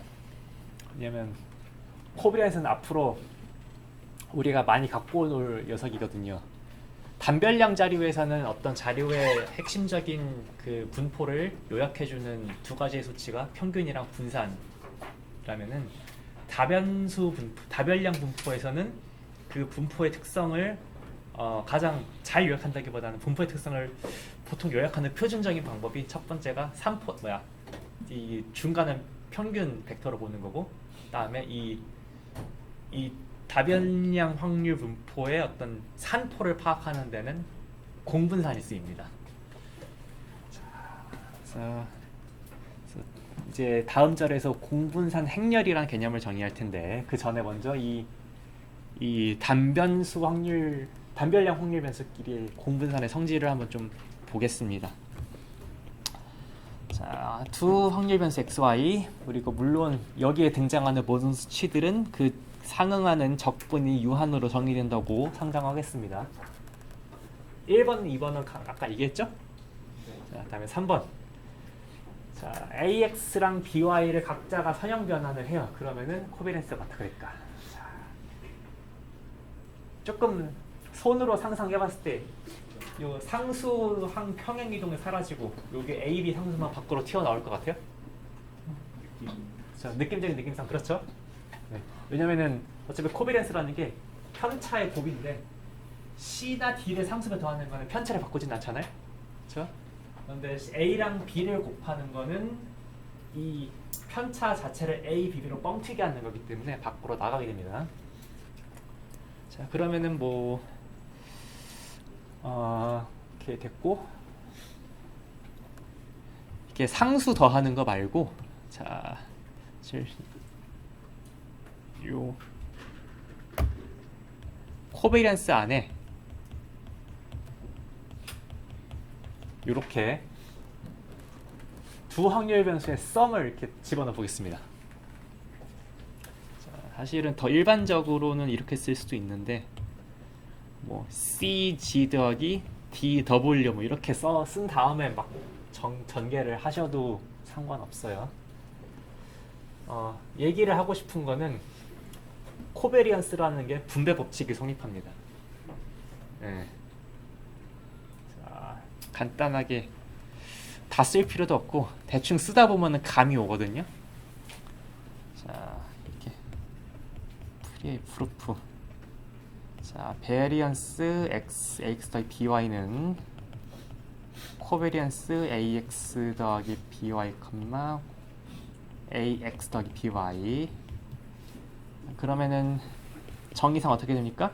왜냐면 코베리언스는 앞으로 우리가 많이 갖고 올 녀석이거든요. 단별량 자료에서는 어떤 자료의 핵심적인 그 분포를 요약해주는 두 가지의 수치가 평균이랑 분산이라면은 다변수 분포, 다별량 분포에서는 그 분포의 특성을 가장 잘 요약한다기보다는 분포의 특성을 보통 요약하는 표준적인 방법이 첫 번째가 이 중간은 평균 벡터로 보는 거고, 그다음에 이 다변량 확률 분포의 어떤 산포를 파악하는 데는 공분산이 쓰입니다. 그래서 이제 다음 절에서 공분산 행렬이라는 개념을 정의할 텐데 그 전에 먼저 이 단별량 확률 변수끼리의 공분산의 성질을 한번 좀 보겠습니다. 자, 두 확률 변수 xy, 그리고 물론 여기에 등장하는 모든 수치들은 그 상응하는 적분이 유한으로 정의된다고 상정하겠습니다. 1번, 2번은 아까 얘기했죠? 자, 다음에 3번. 자, AX랑 BY를 각자가 선형 변환을 해요. 그러면은 코비런스가 어떻게 될까? 자, 조금 손으로 상상해봤을 때 요 상수항 평행 이동이 사라지고 요게 A, B 상수만 밖으로 튀어나올 것 같아요? 자, 느낌적인 느낌상 그렇죠? 네. 왜냐면은 어차피 코비런스라는 게 편차의 곱인데 C나 D를 상수로 더하는 거는 편차를 바꾸진 않잖아요? 그렇죠? 그런데 A랑 B를 곱하는 거는 이 편차 자체를 A, B로 뻥튀기 하는 거기 때문에 밖으로 나가게 됩니다. 자, 그러면은 뭐 이렇게 됐고, 이렇게 상수 더하는 거 말고, 자, 요 코베리언스 안에 이렇게 두 확률 변수의 썸을 이렇게 집어넣어 보겠습니다. 자, 사실은 더 일반적으로는 이렇게 쓸 수도 있는데 뭐 CG 더하기 DW 뭐 이렇게 쓴 다음에 막 전개를 하셔도 상관없어요. 얘기를 하고 싶은 거는 코베리언스라는 게 분배 법칙이 성립합니다. 네. 자, 간단하게 다 쓸 필요도 없고 대충 쓰다 보면은 감이 오거든요. 자, 이렇게 프리의 프루프. 자, 베리언스 ax 더하기 by는 코베리언스 ax 더하기 by, ax 더하기 by. 그러면은 정의상 어떻게 됩니까?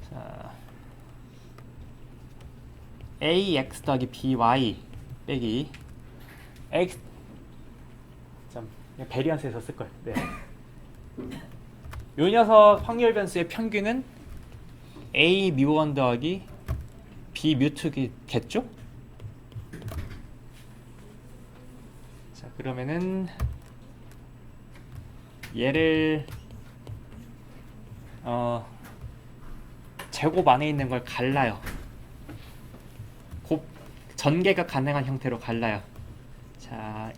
자, ax 더하기 by 빼기 x, 베리언스에서 쓸걸. 네. 요 녀석 확률 변수의 평균은 a 뮤1 더하기 b 뮤2겠죠? 자, 그러면은 얘를 제곱 안에 있는 걸 갈라요. 전개가 가능한 형태로 갈라요. 자,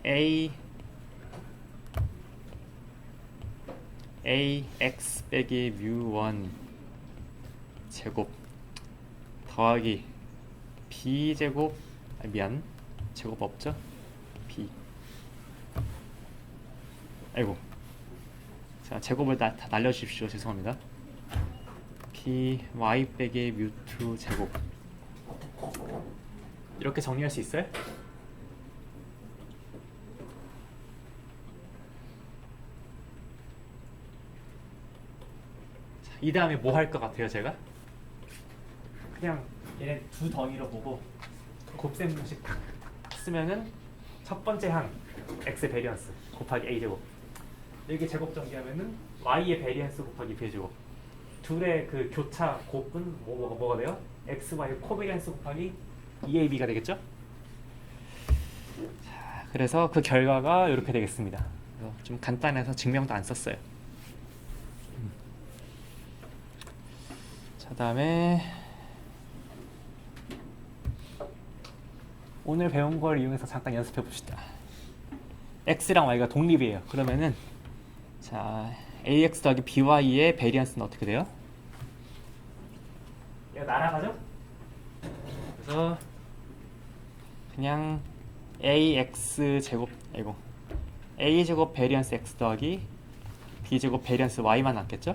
ax 빼기 뮤1 제곱 더하기 b 제곱, 미안, 제곱 없죠? b, 아이고, 자, 제곱을 다 날려주십시오. 죄송합니다. y 빼기 뮤2 제곱. 이렇게 정리할 수 있어요? 이 다음에 뭐 할 것 같아요, 제가? 그냥 얘네 두 덩이로 보고 곱셈 공식 딱 쓰면은 첫 번째 항 x 베리언스 곱하기 a 제곱, 여기 제곱 정리하면은 y의 베리언스 곱하기 b 제곱, 둘의 그 교차 곱은 뭐가 돼요? x, y 코베리언스 곱하기 2ab가 되겠죠? 자, 그래서 그 결과가 이렇게 되겠습니다. 좀 간단해서 증명도 안 썼어요. 그 다음에 오늘 배운 걸 이용해서 잠깐 연습해 봅시다. x랑 y가 독립이에요. 그러면은 자 ax 더하기 by의 베리언스는 어떻게 돼요? 얘가 날아가죠? 그래서 그냥 ax 제곱 아이고 a 제곱 베리언스 x 더하기 b 제곱 베리언스 y만 남겠죠?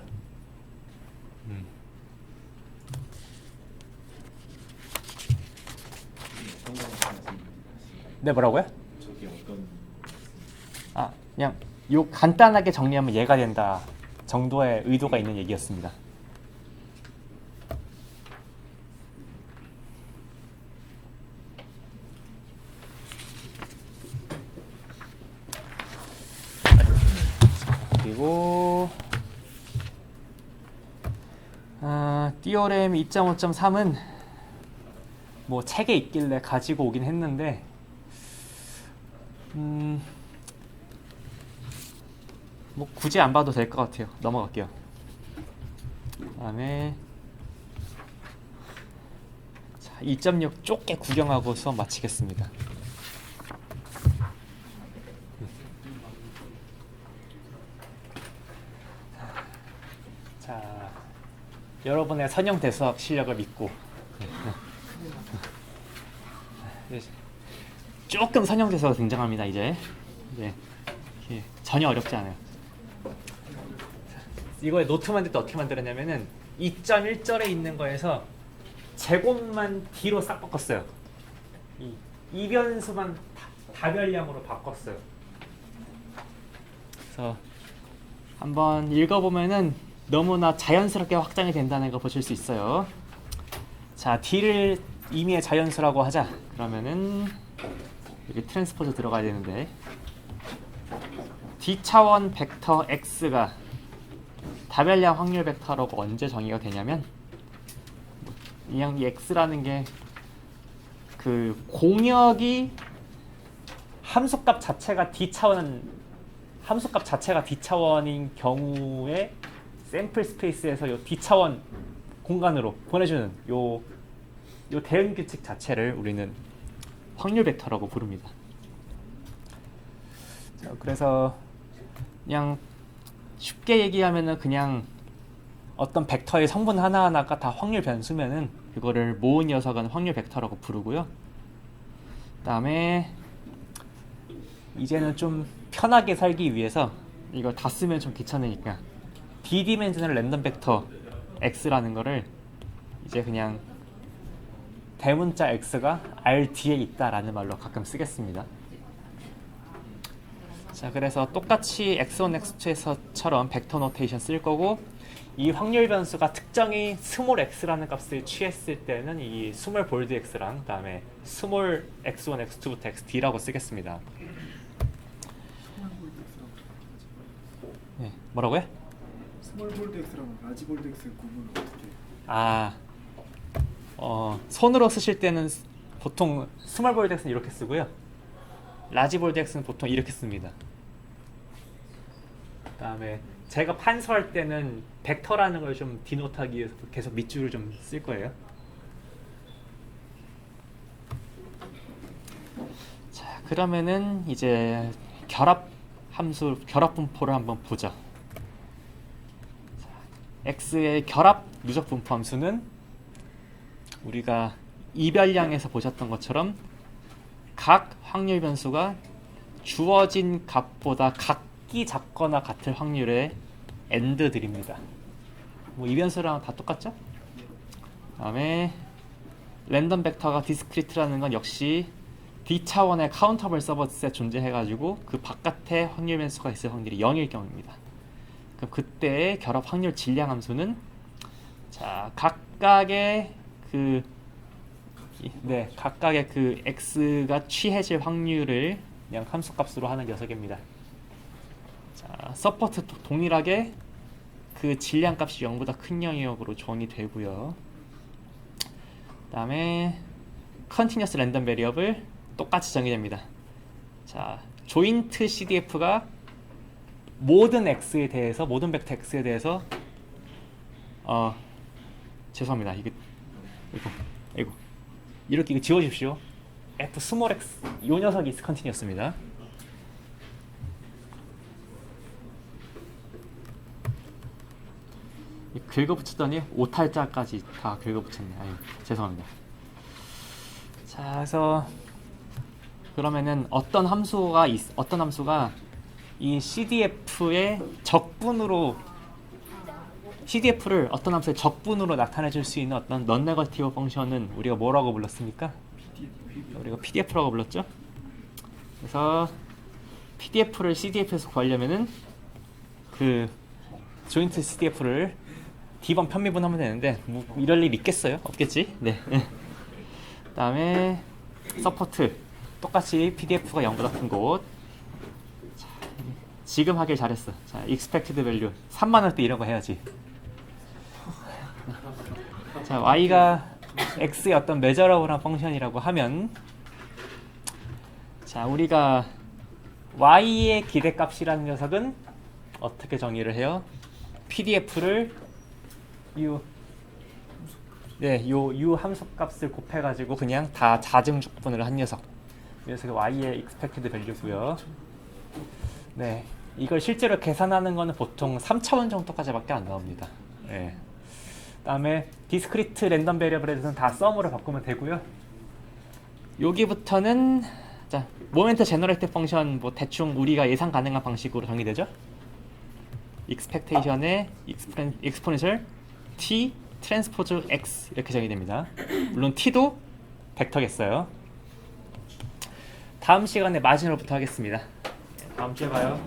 네, 뭐라고요? 저게 어떤 아, 그냥 요 간단하게 정리하면 얘가 된다 정도의 의도가 있는 얘기였습니다. 그리고 띠오렘 2.5.3은 뭐 책에 있길래 가지고 오긴 했는데 뭐 굳이 안 봐도 될 것 같아요. 넘어갈게요. 그다음에 2.6 좁게 구경하고 수업 마치겠습니다. 자, 여러분의 선형대수학 실력을 믿고 조금 선형대수가 등장합니다. 이제 전혀 어렵지 않아요. 이거에 노트 만들 때 어떻게 만들었냐면은 2.1절에 있는 거에서 제곱만 D로 싹 바꿨어요. 이 변수만 다별량으로 바꿨어요. 그래서 한번 읽어보면은 너무나 자연스럽게 확장이 된다는 거 보실 수 있어요. 자, D를 임의의 자연수라고 하자. 그러면은 여기 트랜스포즈 들어가야 되는데 D차원 벡터 X가 다별량 확률 벡터라고 언제 정의가 되냐면 그냥 이 X라는 게 그 공역이 함수값 자체가 D차원인 경우에 샘플 스페이스에서 요 D차원 공간으로 보내주는 요 대응 규칙 자체를 우리는 확률 벡터라고 부릅니다. 자, 그래서 그냥 쉽게 얘기하면은 그냥 어떤 벡터의 성분 하나하나가 다 확률 변수면은 그거를 모은 녀석은 확률 벡터라고 부르고요. 그다음에 이제는 좀 편하게 살기 위해서 이걸 다 쓰면 좀 귀찮으니까 D디멘셔널 랜덤 벡터 X라는 거를 이제 그냥 대문자 X가 R 뒤에 있다라는 말로 가끔 쓰겠습니다. 자, 그래서 똑같이 X1, X2에서처럼 벡터 노테이션 쓸 거고 이 확률 변수가 특정히 스몰 x라는 값을 취했을 때는 이 스몰 볼드 x랑 그다음에 스몰 x1, x2부터 xd라고 쓰겠습니다. 네, 뭐라고요? 스몰 볼드 X랑 라지 볼드 X 구분은 어떻게? 손으로 쓰실 때는 보통 스몰 볼드 x는 이렇게 쓰고요. 라지 볼드 x는 보통 이렇게 씁니다. 그다음에 제가 판서할 때는 벡터라는 걸 좀 디노트하기 위해서 계속 밑줄을 좀 쓸 거예요. 자, 그러면은 이제 결합 분포를 한번 보죠. 자, x의 결합 누적 분포 함수는 우리가 이별량에서 보셨던 것처럼 각 확률 변수가 주어진 값보다 각기 작거나 같을 확률의 AND들입니다. 뭐 이 변수랑 다 똑같죠? 다음에 랜덤 벡터가 디스크리트라는 건 역시 D차원의 카운터블 서버셋 존재해가지고 그 바깥에 확률 변수가 있을 확률이 0일 경우입니다. 그럼 그때의 결합 확률 질량 함수는 자 각각의 그 x가 취해질 확률을 그냥 함수값으로 하는 녀석입니다. 자, 서포트 동일하게 그 질량값이 0보다 큰 영역으로 조언이 되고요. 그 다음에 컨티뉴어스 랜덤 베리어블 똑같이 정의됩니다. 자, 조인트 CDF가 모든 벡터 x에 대해서 죄송합니다. 이거 이렇게 이거 지워주십시오. F 스몰 x 이 녀석이 디스컨티뉴였습니다. 긁어붙였더니 오탈자까지 다 긁어붙였네. 아유, 죄송합니다. 자, 그래서 그러면은 어떤 함수가 이 CDF의 적분으로 CDF를 어떤 함수의 적분으로 나타내 줄 수 있는 어떤 넌 네거티브 펑션은 우리가 뭐라고 불렀습니까? 우리가 PDF라고 불렀죠? 그래서 PDF를 CDF에서 구하려면은 그 조인트 CDF를 D번 편미분하면 되는데 뭐 이럴 일 있겠어요? 없겠지? 네. 그다음에 서포트 똑같이 PDF가 0보다 큰 곳. 자, 지금 하길 잘했어. 자, expected value 3만 원 때 이런 거 해야지. 자, y가 x의 어떤 measureable한 펑션이라고 하면, 자, 우리가 y의 기대값이라는 녀석은 어떻게 정의를 해요? PDF를 요 함수값을 곱해가지고 그냥 다 자증족분을 한 녀석. 이 녀석이 y의 expected value고요. 네, 이걸 실제로 계산하는 거는 보통 3차원 정도까지밖에 안 나옵니다. 네. 그다음에 discrete random variable에 대해서는 다 sum으로 바꾸면 되고요. 여기부터는 자, 모멘트 제너레이트 펑션 뭐 대충 우리가 예상 가능한 방식으로 정의되죠. expectation의 exponential t 트랜스포즈 x 이렇게 정의됩니다. 물론 t도 벡터겠어요. 다음 시간에 마지노부터 하겠습니다. 다음 주에 봐요.